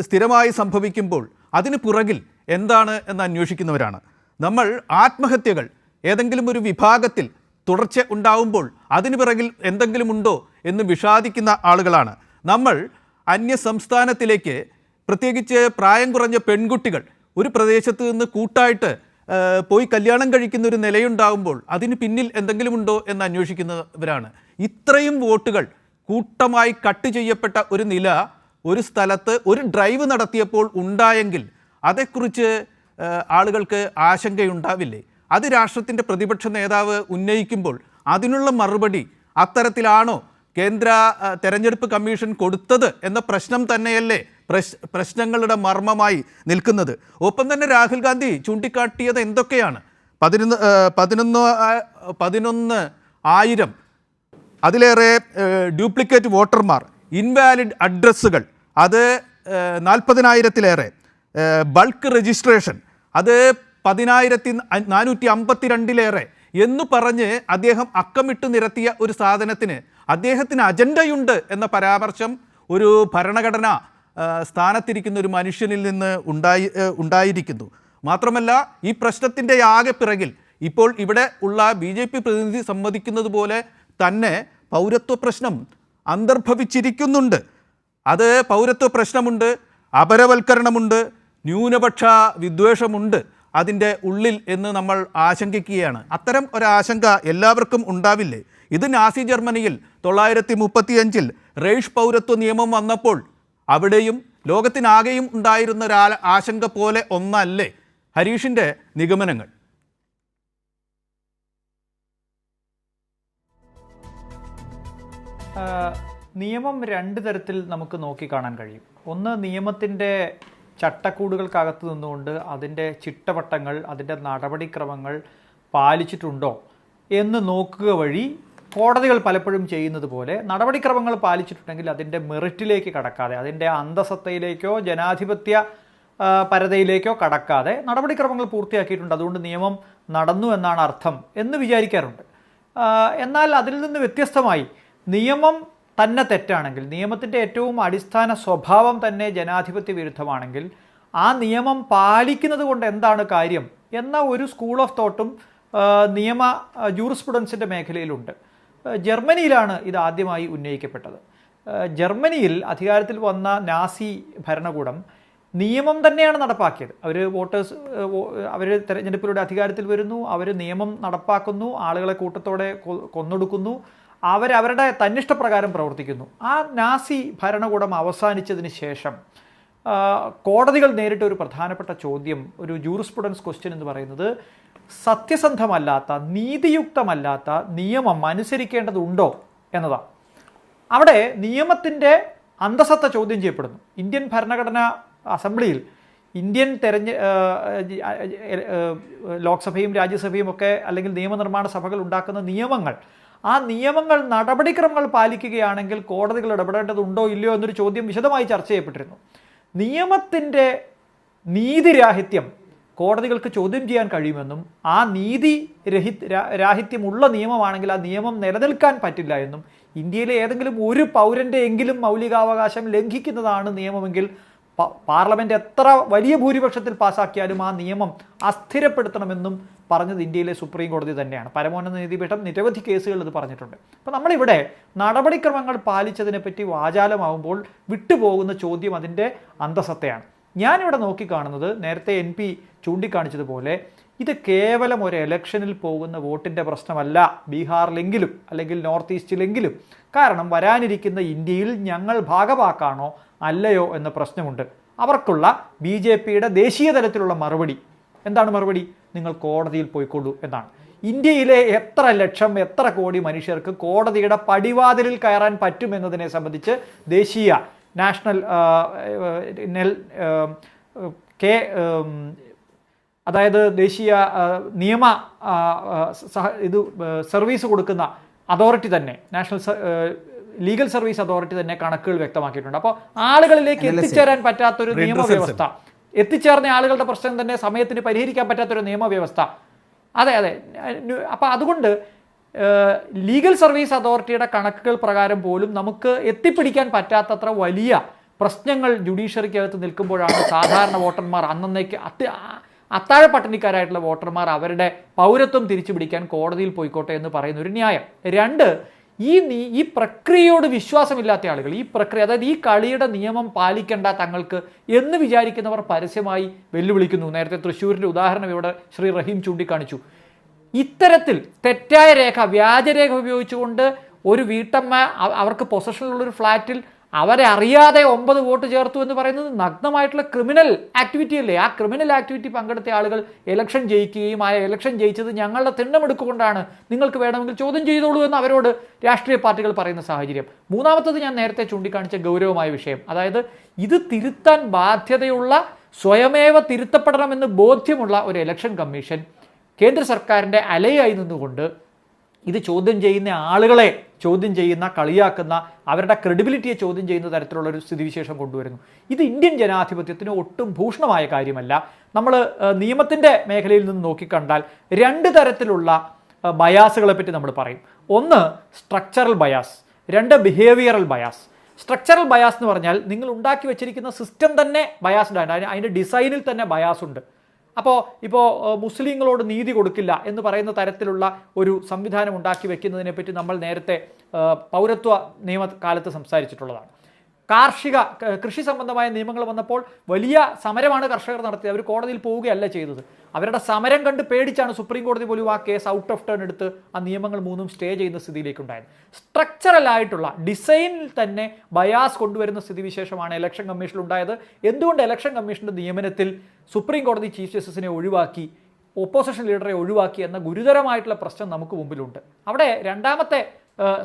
സ്ഥിരമായി സംഭവിക്കുമ്പോൾ അതിന് പുറകിൽ എന്താണ് എന്ന് അന്വേഷിക്കുന്നവരാണ്. നമ്മൾ ആത്മഹത്യകൾ ഏതെങ്കിലും ഒരു വിഭാഗത്തിൽ തുടർച്ച ഉണ്ടാവുമ്പോൾ അതിന് പിറകിൽ എന്തെങ്കിലും ഉണ്ടോ എന്ന് വിഷാദിക്കുന്ന ആളുകളാണ്. നമ്മൾ അന്യ സംസ്ഥാനത്തിലേക്ക്, പ്രത്യേകിച്ച് പ്രായം കുറഞ്ഞ പെൺകുട്ടികൾ ഒരു പ്രദേശത്ത് നിന്ന് കൂട്ടായിട്ട് പോയി കല്യാണം കഴിക്കുന്ന ഒരു നിലയുണ്ടാകുമ്പോൾ അതിന് പിന്നിൽ എന്തെങ്കിലും ഉണ്ടോ എന്ന് അന്വേഷിക്കുന്നവരാണ്. ഇത്രയും വോട്ടുകൾ കൂട്ടമായി കട്ട് ചെയ്യപ്പെട്ട ഒരു നില ഒരു സ്ഥലത്ത് ഒരു ഡ്രൈവ് നടത്തിയപ്പോൾ ഉണ്ടായെങ്കിൽ അതേക്കുറിച്ച് ആളുകൾക്ക് ആശങ്കയുണ്ടാവില്ലേ? അത് രാഷ്ട്രത്തിൻ്റെ പ്രതിപക്ഷ നേതാവ് ഉന്നയിക്കുമ്പോൾ അതിനുള്ള മറുപടി അത്തരത്തിലാണോ കേന്ദ്ര തെരഞ്ഞെടുപ്പ് കമ്മീഷൻ കൊടുത്തത് എന്ന പ്രശ്നം തന്നെയല്ലേ പ്രശ്നങ്ങളുടെ മർമ്മമായി നിൽക്കുന്നത്? ഒപ്പം തന്നെ രാഹുൽ ഗാന്ധി ചൂണ്ടിക്കാട്ടിയത് എന്തൊക്കെയാണ്? 11,000 അതിലേറെ ഡ്യൂപ്ലിക്കേറ്റ് വോട്ടർമാർ, ഇൻവാലിഡ് അഡ്രസ്സുകൾ, അത് 40,000-ലേറെ, ബൾക്ക് രജിസ്ട്രേഷൻ, അത് 10,452-ലേറെ എന്ന് പറഞ്ഞ് അദ്ദേഹം അക്കമിട്ട് നിരത്തിയ ഒരു സാധനത്തിന് അദ്ദേഹത്തിന് അജണ്ടയുണ്ട് എന്ന പരാമർശം ഒരു ഭരണഘടന സ്ഥാനത്തിരിക്കുന്ന ഒരു മനുഷ്യനിൽ നിന്ന് ഉണ്ടായിരിക്കുന്നു. മാത്രമല്ല, ഈ പ്രശ്നത്തിൻ്റെ ആകെ പിറകിൽ ഇപ്പോൾ ഇവിടെ ഉള്ള BJP പ്രതിനിധി സമ്മതിക്കുന്നത് പോലെ തന്നെ പൗരത്വ പ്രശ്നം അന്തർഭവിച്ചിരിക്കുന്നുണ്ട്. അത് പൗരത്വ പ്രശ്നമുണ്ട്, അപരവൽക്കരണമുണ്ട്, ന്യൂനപക്ഷ വിദ്വേഷമുണ്ട് അതിൻ്റെ ഉള്ളിൽ എന്ന് നമ്മൾ ആശങ്കിക്കുകയാണ്. അത്തരം ഒരാശങ്ക എല്ലാവർക്കും ഉണ്ടാവില്ലേ? ഇത് നാസി ജർമ്മനിയിൽ 1935 റൈഷ് പൗരത്വ നിയമം വന്നപ്പോൾ അവിടെയും ലോകത്തിനാകെയും ഉണ്ടായിരുന്ന ഒരു ആശങ്ക പോലെ ഒന്നല്ലേ ഹരീഷിൻ്റെ നിഗമനങ്ങൾ? നിയമം രണ്ട് തരത്തിൽ നമുക്ക് നോക്കിക്കാണാൻ കഴിയും. ഒന്ന്, നിയമത്തിൻ്റെ ചട്ടക്കൂടുകൾക്കകത്ത് നിന്നുകൊണ്ട് അതിൻ്റെ ചിട്ടവട്ടങ്ങൾ, അതിൻ്റെ നടപടിക്രമങ്ങൾ പാലിച്ചിട്ടുണ്ടോ എന്ന് നോക്കുക വഴി കോടതികൾ പലപ്പോഴും ചെയ്യുന്നത് പോലെ നടപടിക്രമങ്ങൾ പാലിച്ചിട്ടുണ്ടെങ്കിൽ അതിൻ്റെ മെറിറ്റിലേക്ക് കടക്കാതെ, അതിൻ്റെ അന്തസത്തയിലേക്കോ ജനാധിപത്യ പരതയിലേക്കോ കടക്കാതെ നടപടിക്രമങ്ങൾ പൂർത്തിയാക്കിയിട്ടുണ്ട്, അതുകൊണ്ട് നിയമം നടന്നു എന്നാണ് അർത്ഥം എന്ന് വിചാരിക്കാറുണ്ട്. എന്നാൽ അതിൽ നിന്ന് വ്യത്യസ്തമായി നിയമം തന്നെ തെറ്റാണെങ്കിൽ, നിയമത്തിൻ്റെ ഏറ്റവും അടിസ്ഥാന സ്വഭാവം തന്നെ ജനാധിപത്യ വിരുദ്ധമാണെങ്കിൽ ആ നിയമം പാലിക്കുന്നത് കൊണ്ട് എന്താണ് കാര്യം എന്ന ഒരു സ്കൂൾ ഓഫ് തോട്ടും നിയമ ജൂറിസ്പ്രുഡൻസിൻ്റെ മേഖലയിലുണ്ട്. ജർമ്മനിയിലാണ് ഇത് ആദ്യമായി ഉന്നയിക്കപ്പെട്ടത്. ജർമ്മനിയിൽ അധികാരത്തിൽ വന്ന നാസി ഭരണകൂടം നിയമം തന്നെയാണ് നടപ്പാക്കിയത്. അവർ തെരഞ്ഞെടുപ്പിലൂടെ അധികാരത്തിൽ വരുന്നു, അവർ നിയമം നടപ്പാക്കുന്നു, ആളുകളെ കൂട്ടത്തോടെ കൊന്നൊടുക്കുന്നു, അവരുടെ തന്നിഷ്ടപ്രകാരം പ്രവർത്തിക്കുന്നു. ആ നാസി ഭരണകൂടം അവസാനിച്ചതിന് ശേഷം കോടതികൾ നേരിട്ട ഒരു പ്രധാനപ്പെട്ട ചോദ്യം, ഒരു ജൂറിസ്പ്രുഡൻസ് ക്വസ്റ്റ്യൻ എന്ന് പറയുന്നത്, സത്യസന്ധമല്ലാത്ത, നീതിയുക്തമല്ലാത്ത നിയമം അനുസരിക്കേണ്ടതുണ്ടോ എന്നതാണ്. അവിടെ നിയമത്തിൻ്റെ അന്തസത്ത ചോദ്യം ചെയ്യപ്പെടുന്നു. ഇന്ത്യൻ ഭരണഘടനാ അസംബ്ലിയിൽ ഇന്ത്യൻ ലോക്സഭയും രാജ്യസഭയും ഒക്കെ അല്ലെങ്കിൽ നിയമനിർമ്മാണ സഭകൾ ഉണ്ടാക്കുന്ന നിയമങ്ങൾ, ആ നിയമങ്ങൾ നടപടിക്രമങ്ങൾ പാലിക്കുകയാണെങ്കിൽ കോടതികൾ ഇടപെടേണ്ടതുണ്ടോ ഇല്ലയോ എന്നൊരു ചോദ്യം വിശദമായി ചർച്ച ചെയ്യപ്പെട്ടിരുന്നു. നിയമത്തിൻ്റെ നീതിരാഹിത്യം കോടതികൾക്ക് ചോദ്യം ചെയ്യാൻ കഴിയുമെന്നും ആ രാഹിത്യമുള്ള നിയമമാണെങ്കിൽ ആ നിയമം നിലനിൽക്കാൻ പറ്റില്ല എന്നും, ഇന്ത്യയിലെ ഏതെങ്കിലും ഒരു പൗരൻ്റെ എങ്കിലും മൗലികാവകാശം ലംഘിക്കുന്നതാണ് നിയമമെങ്കിൽ പാർലമെൻറ്റ് എത്ര വലിയ ഭൂരിപക്ഷത്തിൽ പാസാക്കിയാലും ആ നിയമം അസ്ഥിരപ്പെടുത്തണമെന്നും പറഞ്ഞത് ഇന്ത്യയിലെ സുപ്രീം കോടതി തന്നെയാണ്. പരമോന്നത നീതിപീഠം നിരവധി കേസുകൾ ഇത് പറഞ്ഞിട്ടുണ്ട്. അപ്പോൾ നമ്മളിവിടെ നടപടിക്രമങ്ങൾ പാലിച്ചതിനെപ്പറ്റി വാചാലമാവുമ്പോൾ വിട്ടുപോകുന്ന ചോദ്യം അതിൻ്റെ അന്തസത്തയാണ്. ഞാനിവിടെ നോക്കിക്കാണുന്നത്, നേരത്തെ MP ചൂണ്ടിക്കാണിച്ചതുപോലെ, ഇത് കേവലം ഒരു ഇലക്ഷനിൽ പോകുന്ന വോട്ടിൻ്റെ പ്രശ്നമല്ല ബീഹാറിലെങ്കിലും അല്ലെങ്കിൽ നോർത്ത് ഈസ്റ്റിലെങ്കിലും. കാരണം വരാനിരിക്കുന്ന ഇന്ത്യയിൽ ഞങ്ങൾ ഭാഗവാക്കാണോ അല്ലയോ എന്ന പ്രശ്നമുണ്ട്. അവർക്കുള്ള BJPയുടെ ദേശീയ തലത്തിലുള്ള മറുപടി എന്താണ്? മറുപടി, നിങ്ങൾ കോടതിയിൽ പോയിക്കൊള്ളൂ എന്നാണ്. ഇന്ത്യയിലെ എത്ര ലക്ഷം, എത്ര കോടി മനുഷ്യർക്ക് കോടതിയുടെ പടിവാതിലിൽ കയറാൻ പറ്റുമെന്നതിനെ സംബന്ധിച്ച് ദേശീയ നാഷണൽ അതായത് ദേശീയ നിയമ സർവീസ് കൊടുക്കുന്ന അതോറിറ്റി തന്നെ, നാഷണൽ ലീഗൽ സർവീസ് അതോറിറ്റി തന്നെ കണക്കുകൾ വ്യക്തമാക്കിയിട്ടുണ്ട്. അപ്പോൾ ആളുകളിലേക്ക് എത്തിച്ചേരാൻ പറ്റാത്തൊരു നിയമവ്യവസ്ഥ, എത്തിച്ചേർന്ന ആളുകളുടെ പ്രശ്നം തന്നെ സമയത്തിന് പരിഹരിക്കാൻ പറ്റാത്തൊരു നിയമവ്യവസ്ഥ. അതെ. അപ്പോൾ അതുകൊണ്ട് ലീഗൽ സർവീസ് അതോറിറ്റിയുടെ കണക്കുകൾ പ്രകാരം പോലും നമുക്ക് എത്തിപ്പിടിക്കാൻ പറ്റാത്തത്ര വലിയ പ്രശ്നങ്ങൾ ജുഡീഷ്യറിക്കകത്ത് നിൽക്കുമ്പോഴാണ് സാധാരണ വോട്ടർമാർ, അന്നേക്ക് അത്താഴ പട്ടിണിക്കാരായിട്ടുള്ള വോട്ടർമാർ അവരുടെ പൗരത്വം തിരിച്ചു പിടിക്കാൻ കോടതിയിൽ പോയിക്കോട്ടെ എന്ന് പറയുന്ന ഒരു ന്യായം. രണ്ട്, ഈ പ്രക്രിയയോട് വിശ്വാസമില്ലാത്ത ആളുകൾ, ഈ പ്രക്രിയ, അതായത് ഈ കളിയുടെ നിയമം പാലിക്കേണ്ട തങ്ങൾക്ക് എന്ന് വിചാരിക്കുന്നവർ പരസ്യമായി വെല്ലുവിളിക്കുന്നു. നേരത്തെ തൃശ്ശൂരിൻ്റെ ഉദാഹരണം ഇവിടെ ശ്രീ റഹീം ചൂണ്ടിക്കാണിച്ചു. ഇത്തരത്തിൽ തെറ്റായ രേഖ, വ്യാജരേഖ ഉപയോഗിച്ചുകൊണ്ട് ഒരു വീട്ടമ്മ അവർക്ക് പൊസഷനിലുള്ളൊരു ഫ്ലാറ്റിൽ അവരെ അറിയാതെ 9 വോട്ട് ചേർത്തു എന്ന് പറയുന്നത് നഗ്നമായിട്ടുള്ള ക്രിമിനൽ ആക്ടിവിറ്റി അല്ലേ? ആ ക്രിമിനൽ ആക്ടിവിറ്റി പങ്കെടുത്ത ആളുകൾ ഇലക്ഷൻ ജയിക്കുകയും ആ ഇലക്ഷൻ ജയിച്ചത് ഞങ്ങളുടെ തിണ്ണമെടുക്കൊണ്ടാണ്, നിങ്ങൾക്ക് വേണമെങ്കിൽ ചോദ്യം ചെയ്തോളൂ എന്ന് അവരോട് രാഷ്ട്രീയ പാർട്ടികൾ പറയുന്ന സാഹചര്യം. മൂന്നാമത്തത് ഞാൻ നേരത്തെ ചൂണ്ടിക്കാണിച്ച ഗൗരവമായ വിഷയം, അതായത് ഇത് തിരുത്താൻ ബാധ്യതയുള്ള, സ്വയമേവ തിരുത്തപ്പെടണമെന്ന് ബോധ്യമുള്ള ഒരു ഇലക്ഷൻ കമ്മീഷൻ കേന്ദ്ര സർക്കാരിൻ്റെ അലയായി നിന്നുകൊണ്ട് ഇത് ചോദ്യം ചെയ്യുന്ന ആളുകളെ ചോദ്യം ചെയ്യുന്ന, കളിയാക്കുന്ന, അവരുടെ ക്രെഡിബിലിറ്റിയെ ചോദ്യം ചെയ്യുന്ന തരത്തിലുള്ളൊരു സ്ഥിതിവിശേഷം കൊണ്ടുവരുന്നു. ഇത് ഇന്ത്യൻ ജനാധിപത്യത്തിന് ഒട്ടും ഭൂഷണമായ കാര്യമല്ല. നമ്മൾ നിയമത്തിൻ്റെ മേഖലയിൽ നിന്ന് നോക്കിക്കണ്ടാൽ 2 തരത്തിലുള്ള ബയാസുകളെ പറ്റി നമ്മൾ പറയും. ഒന്ന് structural bias, 2 behavioural bias. Structural bias എന്ന് പറഞ്ഞാൽ നിങ്ങൾ ഉണ്ടാക്കി വെച്ചിരിക്കുന്ന സിസ്റ്റം തന്നെ ബയാസ്ഡ് ആണ്, അതിൻ്റെ ഡിസൈനിൽ തന്നെ ബയാസ് ഉണ്ട്. ഇപ്പോൾ മുസ്ലിങ്ങളോട് നീതി കൊടുക്കില്ല എന്ന് പറയുന്ന തരത്തിലുള്ള ഒരു സംവിധാനം ഉണ്ടാക്കി വെക്കുന്നതിനെ പറ്റി നമ്മൾ നേരത്തെ പൗരത്വ നിയമകാലത്ത് സംസാരിച്ചിട്ടുള്ളതാണ്. കൃഷി സംബന്ധമായ നിയമങ്ങൾ വന്നപ്പോൾ വലിയ സമരമാണ് കർഷകർ നടത്തിയത്. അവർ കോടതിയിൽ പോവുകയല്ല ചെയ്തത്. അവരുടെ സമരം കണ്ട് പേടിച്ചാണ് സുപ്രീം കോടതി പോലും ആ കേസ് ഔട്ട് ഓഫ് ടേൺ എടുത്ത് ആ നിയമങ്ങൾ 3 സ്റ്റേ ചെയ്യുന്ന സ്ഥിതിയിലേക്കുണ്ടായത്. സ്ട്രക്ചറൽ ആയിട്ടുള്ള ഡിസൈനിൽ തന്നെ ബയാസ് കൊണ്ടുവരുന്ന സ്ഥിതിവിശേഷമാണ് ഇലക്ഷൻ കമ്മീഷനിൽ ഉണ്ടായത്. എന്തുകൊണ്ട് ഇലക്ഷൻ കമ്മീഷന്റെ നിയമനത്തിൽ സുപ്രീം കോടതി ചീഫ് ജസ്റ്റിസിനെ ഒഴിവാക്കി, ഓപ്പോസിഷൻ ലീഡറെ ഒഴിവാക്കി എന്ന ഗുരുതരമായിട്ടുള്ള പ്രശ്നം നമുക്ക് മുമ്പിലുണ്ട്. അവിടെ രണ്ടാമത്തെ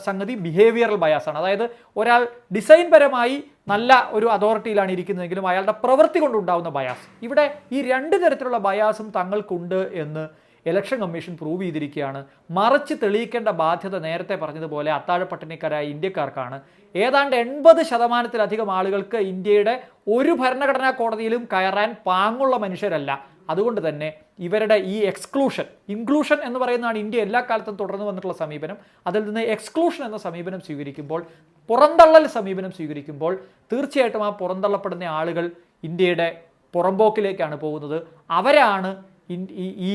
സംഗതി ബിഹേവിയറൽ ബയാസാണ്. അതായത് ഒരാൾ ഡിസൈൻ പരമായി നല്ല ഒരു അതോറിറ്റിയിലാണ് ഇരിക്കുന്നതെങ്കിലും അയാളുടെ പ്രവൃത്തി കൊണ്ടുണ്ടാവുന്ന ബയാസ്. ഇവിടെ ഈ 2 തരത്തിലുള്ള ബയാസും തങ്ങൾക്കുണ്ട് എന്ന് ഇലക്ഷൻ കമ്മീഷൻ പ്രൂവ് ചെയ്തിരിക്കുകയാണ്. മറിച്ച് തെളിയിക്കേണ്ട ബാധ്യത നേരത്തെ പറഞ്ഞതുപോലെ അത്താഴപ്പട്ടിണിക്കാരായ ഇന്ത്യക്കാർക്കാണ്. ഏതാണ്ട് 80% ആളുകൾക്ക് ഇന്ത്യയുടെ ഒരു ഭരണഘടനാ കോടതിയിലും കയറാൻ പാങ്ങുള്ള മനുഷ്യരല്ല. അതുകൊണ്ട് തന്നെ ഇവരുടെ ഈ ഇൻക്ലൂഷൻ എന്ന് പറയുന്നതാണ് ഇന്ത്യ എല്ലാ കാലത്തും തുടർന്ന് വന്നിട്ടുള്ള സമീപനം. അതിൽ നിന്ന് എക്സ്ക്ലൂഷൻ എന്ന സമീപനം സ്വീകരിക്കുമ്പോൾ, പുറന്തള്ളൽ സമീപനം സ്വീകരിക്കുമ്പോൾ തീർച്ചയായിട്ടും ആ പുറന്തള്ളപ്പെടുന്ന ആളുകൾ ഇന്ത്യയുടെ പുറമ്പോക്കിലേക്കാണ് പോകുന്നത്. അവരാണ് ഈ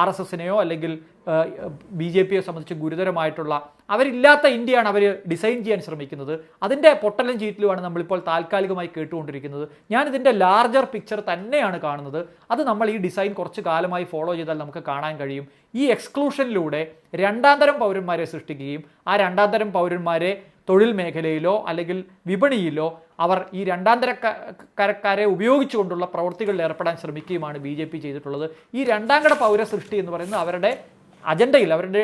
RSSനെയോ അല്ലെങ്കിൽ BJPയെ സംബന്ധിച്ച് ഗുരുതരമായിട്ടുള്ള, അവരില്ലാത്ത ഇന്ത്യയാണ് അവർ ഡിസൈൻ ചെയ്യാൻ ശ്രമിക്കുന്നത്. അതിൻ്റെ പൊട്ടലും ചീറ്റലുമാണ് നമ്മളിപ്പോൾ താൽക്കാലികമായി കേട്ടുകൊണ്ടിരിക്കുന്നത്. ഞാനിതിൻ്റെ ലാർജർ പിക്ചർ തന്നെയാണ് കാണുന്നത്. അത് നമ്മൾ ഈ ഡിസൈൻ കുറച്ച് കാലമായി ഫോളോ ചെയ്താൽ നമുക്ക് കാണാൻ കഴിയും. ഈ എക്സ്ക്ലൂഷനിലൂടെ രണ്ടാം തരം പൗരന്മാരെ സൃഷ്ടിക്കുകയും ആ രണ്ടാം തരം പൗരന്മാരെ തൊഴിൽ മേഖലയിലോ അല്ലെങ്കിൽ വിപണിയിലോ അവർ ഈ രണ്ടാം തരക്കാരെ ഉപയോഗിച്ചുകൊണ്ടുള്ള പ്രവൃത്തികളിൽ ഏർപ്പെടാൻ ശ്രമിക്കുകയുമാണ് BJP ചെയ്തിട്ടുള്ളത്. ഈ രണ്ടാം കട പൗര സൃഷ്ടി എന്ന് പറയുന്നത് അവരുടെ അജണ്ടയിൽ, അവരുടെ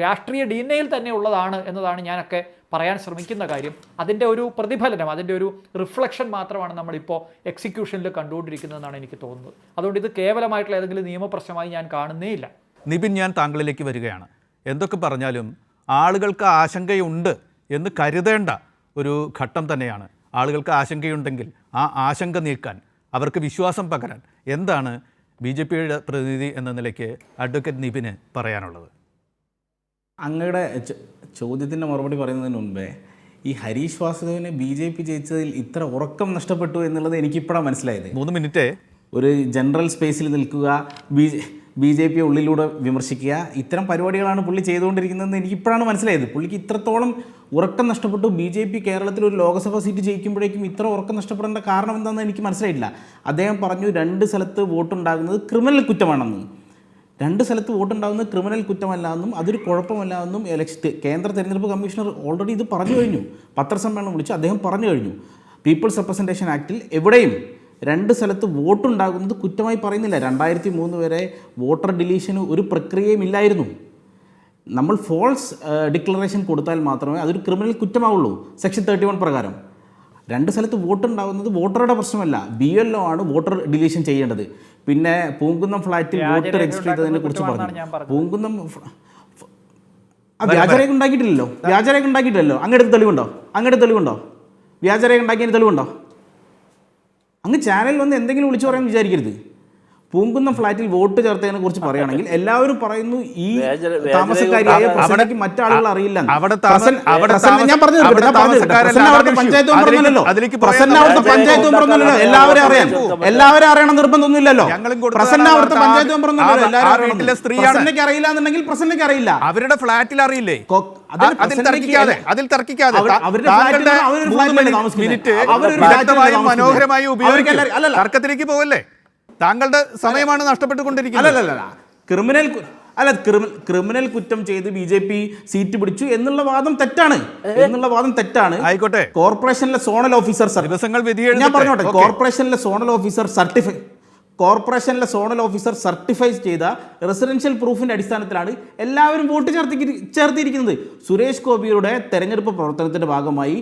രാഷ്ട്രീയ DNA-യിൽ തന്നെ ഉള്ളതാണ് എന്നതാണ് ഞാനൊക്കെ പറയാൻ ശ്രമിക്കുന്ന കാര്യം. അതിൻ്റെ ഒരു പ്രതിഫലനം, അതിൻ്റെ ഒരു റിഫ്ലക്ഷൻ മാത്രമാണ് നമ്മളിപ്പോൾ എക്സിക്യൂഷനിൽ കണ്ടുകൊണ്ടിരിക്കുന്നതെന്നാണ് എനിക്ക് തോന്നുന്നത്. അതുകൊണ്ട് ഇത് കേവലമായിട്ടുള്ള ഏതെങ്കിലും നിയമപ്രശ്നമായി ഞാൻ കാണുന്നേ ഇല്ല. നിപിൻ, ഞാൻ താങ്കളിലേക്ക് വരികയാണ്. എന്തൊക്കെ പറഞ്ഞാലും ആളുകൾക്ക് ആശങ്കയുണ്ട് എന്ന് കരുതേണ്ട ഒരു ഘട്ടം തന്നെയാണ്. ആളുകൾക്ക് ആശങ്കയുണ്ടെങ്കിൽ ആ ആശങ്ക നീക്കാൻ, അവർക്ക് വിശ്വാസം പകരാൻ എന്താണ് BJPയുടെ പ്രതിനിധി എന്ന നിലയ്ക്ക് അഡ്വക്കേറ്റ് നിപിന് പറയാനുള്ളത്? അങ്ങയുടെ ചോദ്യത്തിൻ്റെ മറുപടി പറയുന്നതിന് മുമ്പേ ഈ ഹരീഷ് വാസുദേവനെ BJP ജയിച്ചതിൽ ഇത്ര ഉറക്കം നഷ്ടപ്പെട്ടു എന്നുള്ളത് എനിക്കിപ്പോഴാണ് മനസ്സിലായത്. 3 മിനിറ്റ് ഒരു ജനറൽ സ്പേസിൽ നിൽക്കുക, BJP ഉള്ളിലൂടെ വിമർശിക്കുക, ഇത്തരം പരിപാടികളാണ് പുള്ളി ചെയ്തുകൊണ്ടിരിക്കുന്നതെന്ന് എനിക്കിപ്പോഴാണ് മനസ്സിലായത്. പുള്ളിക്ക് ഇത്രത്തോളം ഉറക്കം നഷ്ടപ്പെട്ടു. BJP കേരളത്തിൽ ഒരു ലോക്സഭാ സീറ്റ് ജയിക്കുമ്പോഴേക്കും ഇത്ര ഉറക്കം നഷ്ടപ്പെടേണ്ട കാരണം എന്താണെന്ന് എനിക്ക് മനസ്സിലായിട്ടില്ല. അദ്ദേഹം പറഞ്ഞു 2 സ്ഥലത്ത് വോട്ടുണ്ടാകുന്നത് ക്രിമിനൽ കുറ്റമാണെന്ന്. 2 സ്ഥലത്ത് വോട്ടുണ്ടാകുന്നത് ക്രിമിനൽ കുറ്റമല്ല എന്നും അതൊരു കുഴപ്പമല്ല എന്നും കേന്ദ്ര തെരഞ്ഞെടുപ്പ് കമ്മീഷണർ ഓൾറെഡി ഇത് പറഞ്ഞു കഴിഞ്ഞു. പത്രസമ്മേളനം വിളിച്ച് അദ്ദേഹം പറഞ്ഞു കഴിഞ്ഞു. പീപ്പിൾസ് റെപ്രസെൻറ്റേഷൻ ആക്ടിൽ എവിടെയും 2 സ്ഥലത്ത് വോട്ടുണ്ടാകുന്നത് കുറ്റമായി പറയുന്നില്ല. 2003 വരെ വോട്ടർ ഡിലീഷന് ഒരു പ്രക്രിയയും ഇല്ലായിരുന്നു. നമ്മൾ ഫോൾസ് ഡിക്ലറേഷൻ കൊടുത്താൽ മാത്രമേ അതൊരു ക്രിമിനൽ കുറ്റമാവുള്ളൂ സെക്ഷൻ 31 പ്രകാരം. 2 സ്ഥലത്ത് വോട്ടുണ്ടാകുന്നത് വോട്ടറുടെ പ്രശ്നമല്ല, BLO ആണ് വോട്ടർ ഡിലീഷൻ ചെയ്യേണ്ടത്. പിന്നെ പൂങ്കുന്നം ഫ്ലാറ്റിൽ വോട്ട് രജിസ്റ്റർ ചെയ്തതിനെ കുറിച്ച് പറഞ്ഞു. പൂങ്കുന്നം വ്യാജരേഖ ഉണ്ടാക്കിയിട്ടില്ലല്ലോ. അങ്ങയുടെ തെളിവുണ്ടോ? വ്യാജരേഖ ഉണ്ടാക്കിയതിന് തെളിവുണ്ടോ? അങ്ങ് ചാനൽ വന്ന് എന്തെങ്കിലും വിളിച്ചു പറയാൻ വിചാരിക്കരുത്. പൂങ്കുന്നം ഫ്ലാറ്റിൽ വോട്ട് ചേർത്തതിനെ കുറിച്ച് പറയുകയാണെങ്കിൽ എല്ലാവരും പറയുന്നു ഈ താമസക്കാരിയായ പ്രസന്നയ്ക്ക് മറ്റാളുകൾ അറിയില്ല. ഞാൻ പറഞ്ഞു പഞ്ചായത്ത് മെമ്പറൊന്നുമല്ലോ, പ്രസന്ന അവിടുത്തെ പഞ്ചായത്ത് മെമ്പറൊന്നുമല്ലോ, എല്ലാവരും അറിയണം നിർബന്ധമൊന്നുമില്ലല്ലോ. പ്രസന്ന അവിടുത്തെ പഞ്ചായത്ത് മെമ്പറൊന്നുമല്ലോ, പ്രസന്നയ്ക്ക് അറിയില്ല എന്നുണ്ടെങ്കിൽ പ്രസന്നയ്ക്ക് അറിയില്ല. അവരുടെ ഫ്ലാറ്റിൽ അറിയില്ലേ? മനോഹരമായി ഉപയോഗിക്കും. തർക്കത്തിലേക്ക് പോവല്ലേ? താങ്കളുടെ സമയമാണ് നഷ്ടപ്പെട്ടുകൊണ്ടിരിക്കുന്നത്. ക്രിമിനൽ കുറ്റം ചെയ്ത് BJP സീറ്റ് പിടിച്ചു എന്നുള്ള വാദം തെറ്റാണ്. ആയിക്കോട്ടെ. കോർപ്പറേഷനിലെ സോണൽ ഓഫീസർ ഞാൻ പറഞ്ഞോട്ടെ, കോർപ്പറേഷനിലെ സോണൽ ഓഫീസർ സർട്ടിഫൈ ചെയ്ത റെസിഡൻഷ്യൽ പ്രൂഫിന്റെ അടിസ്ഥാനത്തിലാണ് എല്ലാവരും വോട്ട് ചേർത്തിരിക്കുന്നത്. സുരേഷ് ഗോപിയുടെ തെരഞ്ഞെടുപ്പ് പ്രവർത്തനത്തിന്റെ ഭാഗമായി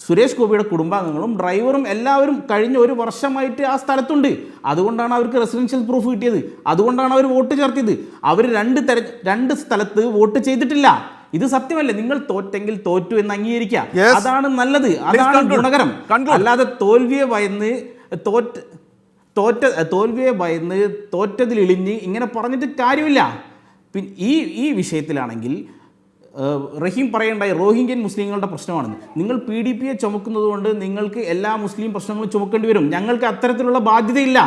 സുരേഷ് ഗോപിയുടെ കുടുംബാംഗങ്ങളും ഡ്രൈവറും എല്ലാവരും കഴിഞ്ഞ 1 വർഷമായിട്ട് ആ സ്ഥലത്തുണ്ട്. അതുകൊണ്ടാണ് അവർക്ക് റെസിഡൻഷ്യൽ പ്രൂഫ് കിട്ടിയത്. അതുകൊണ്ടാണ് അവർ വോട്ട് ചേർത്തിയത്. അവർ 2 സ്ഥലത്ത് വോട്ട് ചെയ്തിട്ടില്ല. ഇത് സത്യമല്ലേ? നിങ്ങൾ തോറ്റെങ്കിൽ തോറ്റു എന്ന് അംഗീകരിക്കുക. അതാണ് നല്ലത്, അതാണ് ഗുണകരം. അല്ലാതെ തോൽവിയെ ഭയന്ന് തോറ്റതിൽ ഇളിഞ്ഞ് ഇങ്ങനെ പറഞ്ഞിട്ട് കാര്യമില്ല. പിന്നെ ഈ വിഷയത്തിലാണെങ്കിൽ റഹീം പറയേണ്ടായി റോഹിംഗ്യൻ മുസ്ലിങ്ങളുടെ പ്രശ്നമാണെന്ന്. നിങ്ങൾ PDP ചുമക്കുന്നത് കൊണ്ട് നിങ്ങൾക്ക് എല്ലാ മുസ്ലിം പ്രശ്നങ്ങളും ചുമക്കേണ്ടി വരും. ഞങ്ങൾക്ക് അത്തരത്തിലുള്ള ബാധ്യതയില്ല.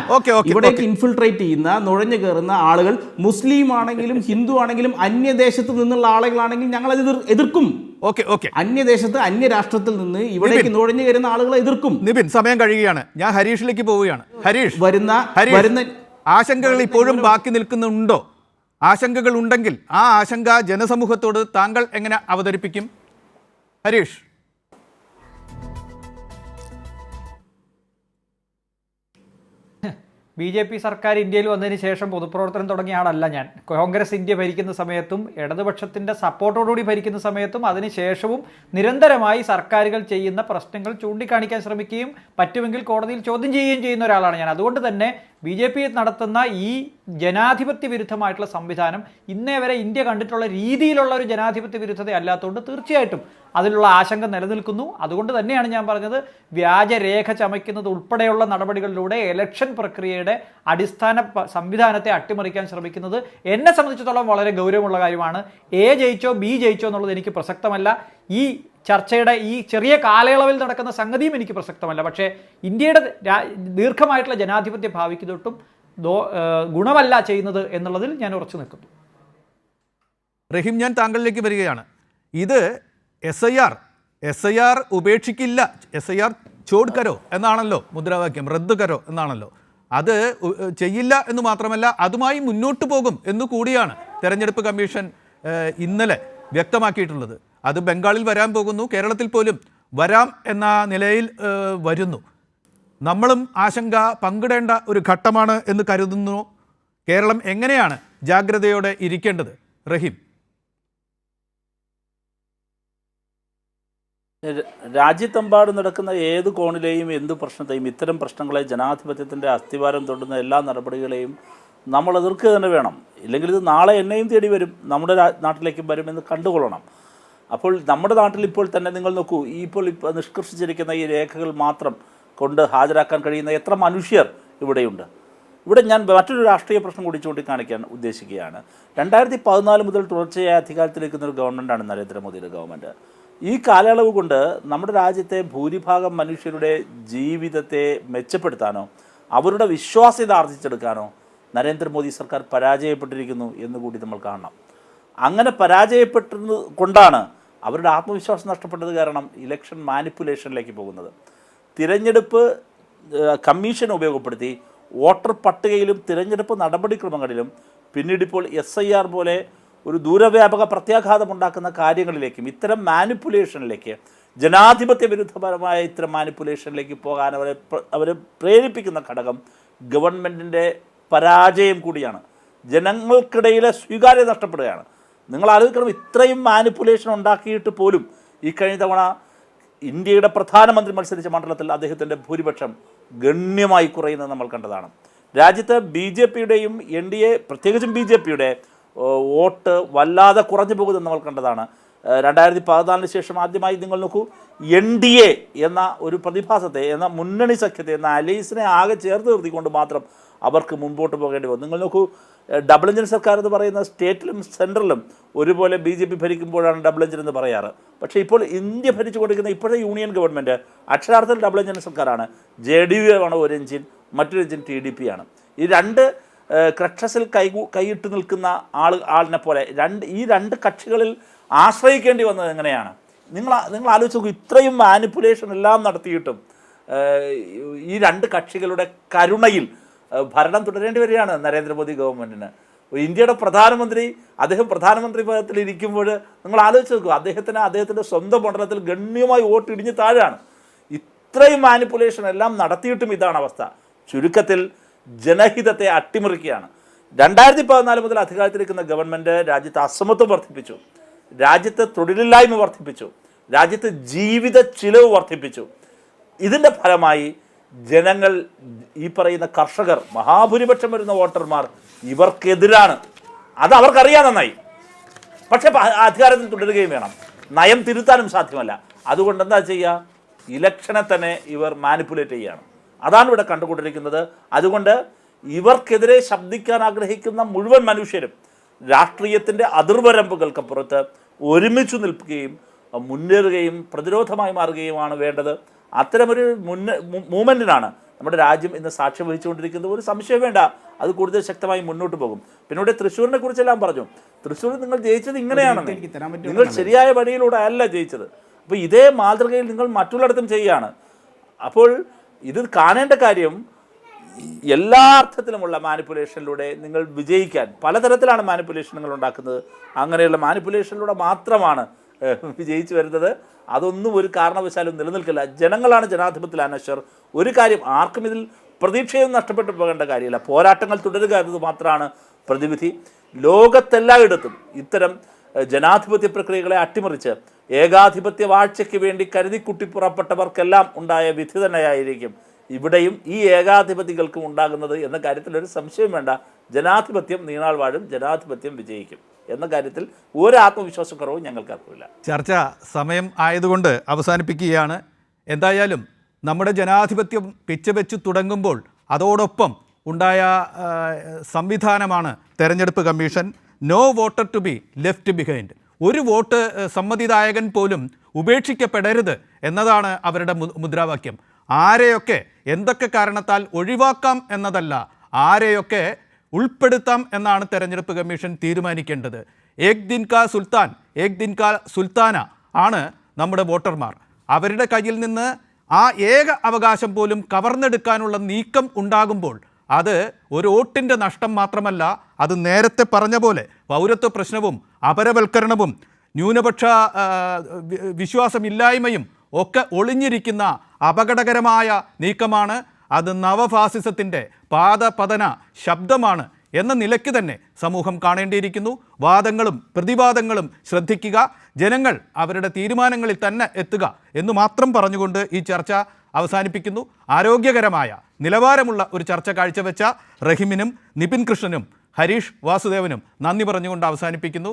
ഇവിടേക്ക് ഇൻഫിൽട്രേറ്റ് ചെയ്യുന്ന, നുഴഞ്ഞു കയറുന്ന ആളുകൾ മുസ്ലിം ആണെങ്കിലും ഹിന്ദു ആണെങ്കിലും അന്യദേശത്ത് നിന്നുള്ള ആളുകളാണെങ്കിൽ ഞങ്ങൾ അത് എതിർക്കും. അന്യദേശത്ത് അന്യരാഷ്ട്രത്തിൽ നിന്ന് ഇവിടേക്ക് നുഴഞ്ഞു കയറുന്ന ആളുകളെ എതിർക്കും. നിബിൻ, സമയം കഴിയുകയാണ്. ഞാൻ ഹരീഷിലേക്ക് പോവുകയാണ്. ഹരീഷ്, വരുന്ന ആശങ്കകൾ ഇപ്പോഴും ബാക്കി നിൽക്കുന്നുണ്ടോ? ആശങ്കകൾ ഉണ്ടെങ്കിൽ ആ ആശങ്ക ജനസമൂഹത്തോട് താങ്കൾ എങ്ങനെ അവതരിപ്പിക്കും? ഹരീഷ്. BJP സർക്കാർ ഇന്ത്യയിൽ വന്നതിന് ശേഷം പൊതുപ്രവർത്തനം തുടങ്ങിയ ആളല്ല ഞാൻ. കോൺഗ്രസ് ഇന്ത്യ ഭരിക്കുന്ന സമയത്തും ഇടതുപക്ഷത്തിൻ്റെ സപ്പോർട്ടോടുകൂടി ഭരിക്കുന്ന സമയത്തും അതിനുശേഷവും നിരന്തരമായി സർക്കാരുകൾ ചെയ്യുന്ന പ്രശ്നങ്ങൾ ചൂണ്ടിക്കാണിക്കാൻ ശ്രമിക്കുകയും പറ്റുമെങ്കിൽ കോടതിയിൽ ചോദ്യം ചെയ്യുകയും ചെയ്യുന്ന ഒരാളാണ് ഞാൻ. അതുകൊണ്ട് തന്നെ BJP നടത്തുന്ന ഈ ജനാധിപത്യ വിരുദ്ധമായിട്ടുള്ള സംവിധാനം ഇന്നേ വരെ ഇന്ത്യ കണ്ടിട്ടുള്ള രീതിയിലുള്ള ഒരു ജനാധിപത്യ വിരുദ്ധത അല്ലാത്തതുകൊണ്ട് തീർച്ചയായിട്ടും അതിലുള്ള ആശങ്ക നിലനിൽക്കുന്നു. അതുകൊണ്ട് തന്നെയാണ് ഞാൻ പറഞ്ഞത്, വ്യാജരേഖ ചമയ്ക്കുന്നത് ഉൾപ്പെടെയുള്ള നടപടികളിലൂടെ ഇലക്ഷൻ പ്രക്രിയയുടെ അടിസ്ഥാന സംവിധാനത്തെ അട്ടിമറിക്കാൻ ശ്രമിക്കുന്നത് എന്നെ സംബന്ധിച്ചിടത്തോളം വളരെ ഗൗരവമുള്ള കാര്യമാണ്. A ജയിച്ചോ B ജയിച്ചോ എന്നുള്ളത് എനിക്ക് പ്രസക്തമല്ല. ഈ ചർച്ചയുടെ ഈ ചെറിയ കാലയളവിൽ നടക്കുന്ന സംഗതിയും എനിക്ക് പ്രസക്തമല്ല. പക്ഷേ ഇന്ത്യയുടെ ദീർഘമായിട്ടുള്ള ജനാധിപത്യ ഭാവിക്ക് തൊട്ടും ഗുണമല്ല ചെയ്യുന്നത് എന്നുള്ളതിൽ ഞാൻ ഉറച്ചു നിൽക്കുന്നു. റഹീം, ഞാൻ താങ്കളിലേക്ക് വരികയാണ്. ഇത് SIR ഉപേക്ഷിക്കില്ല, SIR ചോഡ് കരോ എന്നാണല്ലോ മുദ്രാവാക്യം, റദ്ദ് കരോ എന്നാണല്ലോ. അത് ചെയ്യില്ല എന്ന് മാത്രമല്ല, അതുമായി മുന്നോട്ട് പോകും എന്നു കൂടിയാണ് തെരഞ്ഞെടുപ്പ് കമ്മീഷൻ ഇന്നലെ വ്യക്തമാക്കിയിട്ടുള്ളത്. അത് ബംഗാളിൽ വരാൻ പോകുന്നു, കേരളത്തിൽ പോലും വരാം എന്ന നിലയിൽ വരുന്നു. നമ്മളും ആശങ്ക പങ്കിടേണ്ട ഒരു ഘട്ടമാണ് എന്ന് കരുതുന്നു. കേരളം എങ്ങനെയാണ് ജാഗ്രതയോടെ ഇരിക്കേണ്ടത്? റഹീം. രാജ്യത്തെമ്പാടും നടക്കുന്ന ഏത് കോണിലെയും എന്ത് പ്രശ്നത്തെയും, ഇത്തരം പ്രശ്നങ്ങളെ, ജനാധിപത്യത്തിൻ്റെ അസ്ഥിവാരം തൊടുന്ന എല്ലാ നടപടികളെയും നമ്മൾ എതിർക്കുക തന്നെ വേണം. ഇല്ലെങ്കിൽ ഇത് നാളെ എന്നെയും തേടി വരും, നമ്മുടെ നാട്ടിലേക്കും വരുമെന്ന് കണ്ടുകൊള്ളണം. അപ്പോൾ നമ്മുടെ നാട്ടിൽ ഇപ്പോൾ തന്നെ നിങ്ങൾ നോക്കൂ, ഇപ്പോൾ നിഷ്കർഷിച്ചിരിക്കുന്ന ഈ രേഖകൾ മാത്രം കൊണ്ട് ഹാജരാക്കാൻ കഴിയുന്ന എത്ര മനുഷ്യർ ഇവിടെയുണ്ട്. ഇവിടെ ഞാൻ മറ്റൊരു രാഷ്ട്രീയ പ്രശ്നം കൂടി ചൂണ്ടിക്കാണിക്കാൻ ഉദ്ദേശിക്കുകയാണ്. 2014 മുതൽ തുടർച്ചയായ അധികാരത്തിലേക്കുന്ന ഒരു ഗവൺമെൻറ്റാണ് നരേന്ദ്രമോദിയുടെ ഗവൺമെൻറ്. ഈ കാലയളവ് കൊണ്ട് നമ്മുടെ രാജ്യത്തെ ഭൂരിഭാഗം മനുഷ്യരുടെ ജീവിതത്തെ മെച്ചപ്പെടുത്താനോ അവരുടെ വിശ്വാസ്യത ആർജിച്ചെടുക്കാനോ നരേന്ദ്രമോദി സർക്കാർ പരാജയപ്പെട്ടിരിക്കുന്നു എന്നുകൂടി നമ്മൾ കാണണം. അങ്ങനെ പരാജയപ്പെട്ടത് കൊണ്ടാണ് അവരുടെ ആത്മവിശ്വാസം നഷ്ടപ്പെട്ടത് കാരണം ഇലക്ഷൻ മാനിപ്പുലേഷനിലേക്ക് പോകുന്നത്. തിരഞ്ഞെടുപ്പ് കമ്മീഷൻ ഉപയോഗപ്പെടുത്തി വോട്ടർ പട്ടികയിലും തിരഞ്ഞെടുപ്പ് നടപടിക്രമങ്ങളിലും പിന്നീടിപ്പോൾ SIR പോലെ ഒരു ദൂരവ്യാപക പ്രത്യാഘാതമുണ്ടാക്കുന്ന കാര്യങ്ങളിലേക്കും ഇത്തരം മാനിപ്പുലേഷനിലേക്ക്, ജനാധിപത്യ വിരുദ്ധപരമായ ഇത്തരം മാനിപ്പുലേഷനിലേക്ക് പോകാൻ അവരെ പ്രേരിപ്പിക്കുന്ന ഘടകം ഗവൺമെൻറ്റിൻ്റെ പരാജയം കൂടിയാണ്. ജനങ്ങൾക്കിടയിലെ സ്വീകാര്യത നഷ്ടപ്പെടുകയാണ്. നിങ്ങൾ ആലോചിക്കണം, ഇത്രയും മാനിപ്പുലേഷൻ ഉണ്ടാക്കിയിട്ട് പോലും ഈ കഴിഞ്ഞ തവണ ഇന്ത്യയുടെ പ്രധാനമന്ത്രി മത്സരിച്ച മണ്ഡലത്തിൽ അദ്ദേഹത്തിൻ്റെ ഭൂരിപക്ഷം ഗണ്യമായി കുറയുന്നത് നമ്മൾ കണ്ടതാണ്. രാജ്യത്ത് BJPയുടെയും NDA പ്രത്യേകിച്ചും BJPയുടെ വോട്ട് വല്ലാതെ കുറഞ്ഞു പോകുന്നത് നമ്മൾ കണ്ടതാണ്. 2014 ശേഷം ആദ്യമായി നിങ്ങൾ നോക്കൂ, NDA എന്ന ഒരു പ്രതിഭാസത്തെ, എന്ന മുന്നണി സഖ്യത്തെ, എന്ന അലയൻസിനെ ആകെ ചേർത്ത് നിർത്തിക്കൊണ്ട് മാത്രം അവർക്ക് മുമ്പോട്ട് പോകേണ്ടി വന്നു. നിങ്ങൾ നോക്കൂ, ഡബിൾ എഞ്ചിൻ സർക്കാർ എന്ന് പറയുന്ന സ്റ്റേറ്റിലും സെൻട്രലിലും ഒരുപോലെ BJP ഭരിക്കുമ്പോഴാണ് ഡബിൾ എഞ്ചിൻ എന്ന് പറയാറ്. പക്ഷേ ഇപ്പോൾ ഇന്ത്യ ഭരിച്ചുകൊണ്ടിരിക്കുന്ന ഇപ്പോഴത്തെ യൂണിയൻ ഗവൺമെൻറ് അക്ഷരാർത്ഥത്തിൽ ഡബിൾ എഞ്ചിൻ സർക്കാരാണ്. JDU ആണ് ഒരു എഞ്ചിൻ, മറ്റൊരു എഞ്ചിൻ TDP ആണ്. ഈ രണ്ട് ക്രക്ഷസിൽ കൈയിട്ട് നിൽക്കുന്ന ആളിനെ പോലെ ഈ രണ്ട് കക്ഷികളിൽ ആശ്രയിക്കേണ്ടി വന്നത് എങ്ങനെയാണ്? നിങ്ങൾ ആലോചിച്ച് നോക്കൂ, ഇത്രയും മാനിപ്പുലേഷൻ എല്ലാം നടത്തിയിട്ടും ഈ രണ്ട് കക്ഷികളുടെ കരുണയിൽ ഭരണം തുടരേണ്ടി വരികയാണ് നരേന്ദ്രമോദി ഗവൺമെൻറ്റിന്. ഇന്ത്യയുടെ പ്രധാനമന്ത്രി, അദ്ദേഹം പ്രധാനമന്ത്രി പദത്തിൽ ഇരിക്കുമ്പോൾ നിങ്ങൾ ആലോചിച്ച് നോക്കൂ, അദ്ദേഹത്തിൻ്റെ സ്വന്തം മണ്ഡലത്തിൽ ഗണ്യമായി വോട്ട് ഇടിഞ്ഞ് താഴെയാണ്. ഇത്രയും മാനിപ്പുലേഷൻ എല്ലാം നടത്തിയിട്ടും ഇതാണ് അവസ്ഥ. ചുരുക്കത്തിൽ ജനഹിതത്തെ അട്ടിമറിക്കുകയാണ്. 2014 മുതൽ അധികാരത്തിലിരിക്കുന്ന ഗവൺമെൻറ് രാജ്യത്ത് അസമത്വം വർദ്ധിപ്പിച്ചു, രാജ്യത്ത് തൊഴിലില്ലായ്മ വർദ്ധിപ്പിച്ചു, രാജ്യത്ത് ജീവിത ചിലവ് വർദ്ധിപ്പിച്ചു. ഇതിൻ്റെ ഫലമായി ജനങ്ങൾ, ഈ പറയുന്ന കർഷകർ, മഹാഭൂരിപക്ഷം വരുന്ന വോട്ടർമാർ ഇവർക്കെതിരാണ്. അത് അവർക്കറിയാൻ നന്നായി. പക്ഷേ അധികാരത്തിൽ തുടരുകയും വേണം. നയം തിരുത്താനും സാധ്യമല്ല. അതുകൊണ്ട് എന്താ ചെയ്യുക? ഇലക്ഷനെ തന്നെ ഇവർ മാനിപ്പുലേറ്റ് ചെയ്യുകയാണ്. അതാണ് ഇവിടെ കണ്ടുകൊണ്ടിരിക്കുന്നത്. അതുകൊണ്ട് ഇവർക്കെതിരെ ശബ്ദിക്കാൻ ആഗ്രഹിക്കുന്ന മുഴുവൻ മനുഷ്യരും രാഷ്ട്രീയത്തിൻ്റെ അതിർവരമ്പുകൾക്കപ്പുറത്ത് ഒരുമിച്ച് നിൽക്കുകയും മുന്നേറുകയും പ്രതിരോധമായി മാറുകയുമാണ് വേണ്ടത്. അത്തരമൊരു മൂവ്മെൻറ്റിനാണ് നമ്മുടെ രാജ്യം ഇന്ന് സാക്ഷ്യം വഹിച്ചുകൊണ്ടിരിക്കുന്നത്. ഒരു സംശയം വേണ്ട, അത് കൂടുതൽ ശക്തമായി മുന്നോട്ട് പോകും. പിന്നെ ഇവിടെ തൃശ്ശൂരിനെ കുറിച്ചെല്ലാം പറഞ്ഞു. തൃശ്ശൂർ നിങ്ങൾ ജയിച്ചത് ഇങ്ങനെയാണെന്ന്, നിങ്ങൾ ശരിയായ വഴിയിലൂടെ അല്ല ജയിച്ചത്. അപ്പോൾ ഇതേ മാതൃകയിൽ നിങ്ങൾ മറ്റുള്ളിടത്തും ചെയ്യുകയാണ്. അപ്പോൾ ഇത് കാണേണ്ട കാര്യം, എല്ലാ അർത്ഥത്തിലുമുള്ള മാനിപ്പുലേഷനിലൂടെ നിങ്ങൾ വിജയിക്കാൻ പലതരത്തിലാണ് മാനിപ്പുലേഷൻ നിങ്ങൾ ഉണ്ടാക്കുന്നത്. അങ്ങനെയുള്ള മാനിപ്പുലേഷനിലൂടെ മാത്രമാണ് വിജയിച്ചു വരുന്നത്. അതൊന്നും ഒരു കാരണവശാലും നിലനിൽക്കില്ല. ജനങ്ങളാണ് ജനാധിപത്യത്തിൽ അനശ്വർ. ഒരു കാര്യം, ആർക്കും ഇതിൽ പ്രതീക്ഷയൊന്നും നഷ്ടപ്പെട്ടു പോകേണ്ട കാര്യമില്ല. പോരാട്ടങ്ങൾ തുടരുക എന്നത് മാത്രമാണ് പ്രതിവിധി. ലോകത്തെല്ലായിടത്തും ഇത്തരം ജനാധിപത്യ പ്രക്രിയകളെ അട്ടിമറിച്ച് ഏകാധിപത്യ വാഴ്ചയ്ക്ക് വേണ്ടി കരുതിക്കുട്ടി പുറപ്പെട്ടവർക്കെല്ലാം ഉണ്ടായ വിധി തന്നെയായിരിക്കും ഇവിടെയും ഈ ഏകാധിപതികൾക്കും ഉണ്ടാകുന്നത് എന്ന കാര്യത്തിൽ ഒരു സംശയം വേണ്ട. ജനാധിപത്യം നീണാൾ വാഴും, ജനാധിപത്യം വിജയിക്കും എന്ന കാര്യത്തിൽ ഒരു ആത്മവിശ്വാസക്കുറവും ഞങ്ങൾക്കാർക്കില്ല. ചർച്ച സമയം ആയതുകൊണ്ട് അവസാനിപ്പിക്കുകയാണ്. എന്തായാലും നമ്മുടെ ജനാധിപത്യം പിച്ചവെച്ച് തുടങ്ങുമ്പോൾ അതോടൊപ്പം ഉണ്ടായ സംവിധാനമാണ് തെരഞ്ഞെടുപ്പ് കമ്മീഷൻ. No voter to be left behind. ഒരു വോട്ട് സമ്മതിദായകൻ പോലും ഉപേക്ഷിക്കപ്പെടരുത് എന്നതാണ് അവരുടെ മുദ്രാവാക്യം. ആരെയൊക്കെ എന്തൊക്കെ കാരണത്താൽ ഒഴിവാക്കാം എന്നതല്ല, ആരെയൊക്കെ ഉൾപ്പെടുത്താം എന്നാണ് തെരഞ്ഞെടുപ്പ് കമ്മീഷൻ തീരുമാനിക്കേണ്ടത്. ഏക് ദിൻ കാ സുൽത്താൻ, ഏക് ദിൻ കാ സുൽത്താന ആണ് നമ്മുടെ വോട്ടർമാർ. അവരുടെ കയ്യിൽ നിന്ന് ആ ഏക അവകാശം പോലും കവർന്നെടുക്കാനുള്ള നീക്കം ഉണ്ടാകുമ്പോൾ അത് ഒരു വോട്ടിൻ്റെ നഷ്ടം മാത്രമല്ല, അത് നേരത്തെ പറഞ്ഞ പോലെ പൗരത്വ പ്രശ്നവും അപരവൽക്കരണവും ന്യൂനപക്ഷ വിശ്വാസമില്ലായ്മയും ഒക്കെ ഒളിഞ്ഞിരിക്കുന്ന അപകടകരമായ നീക്കമാണ്. അത് നവഫാസിസത്തിൻ്റെ പാദപതന ശബ്ദമാണ് എന്ന നിലയ്ക്ക് തന്നെ സമൂഹം കാണേണ്ടിയിരിക്കുന്നു. വാദങ്ങളും പ്രതിവാദങ്ങളും ശ്രദ്ധിക്കുക, ജനങ്ങൾ അവരുടെ തീരുമാനങ്ങളിൽ തന്നെ എത്തുക എന്ന് മാത്രം പറഞ്ഞുകൊണ്ട് ഈ ചർച്ച അവസാനിപ്പിക്കുന്നു. ആരോഗ്യകരമായ നിലവാരമുള്ള ഒരു ചർച്ച കാഴ്ചവെച്ച റഹിമിനും നിപിൻ കൃഷ്ണനും ഹരീഷ് വാസുദേവനും നന്ദി പറഞ്ഞുകൊണ്ട് അവസാനിപ്പിക്കുന്നു.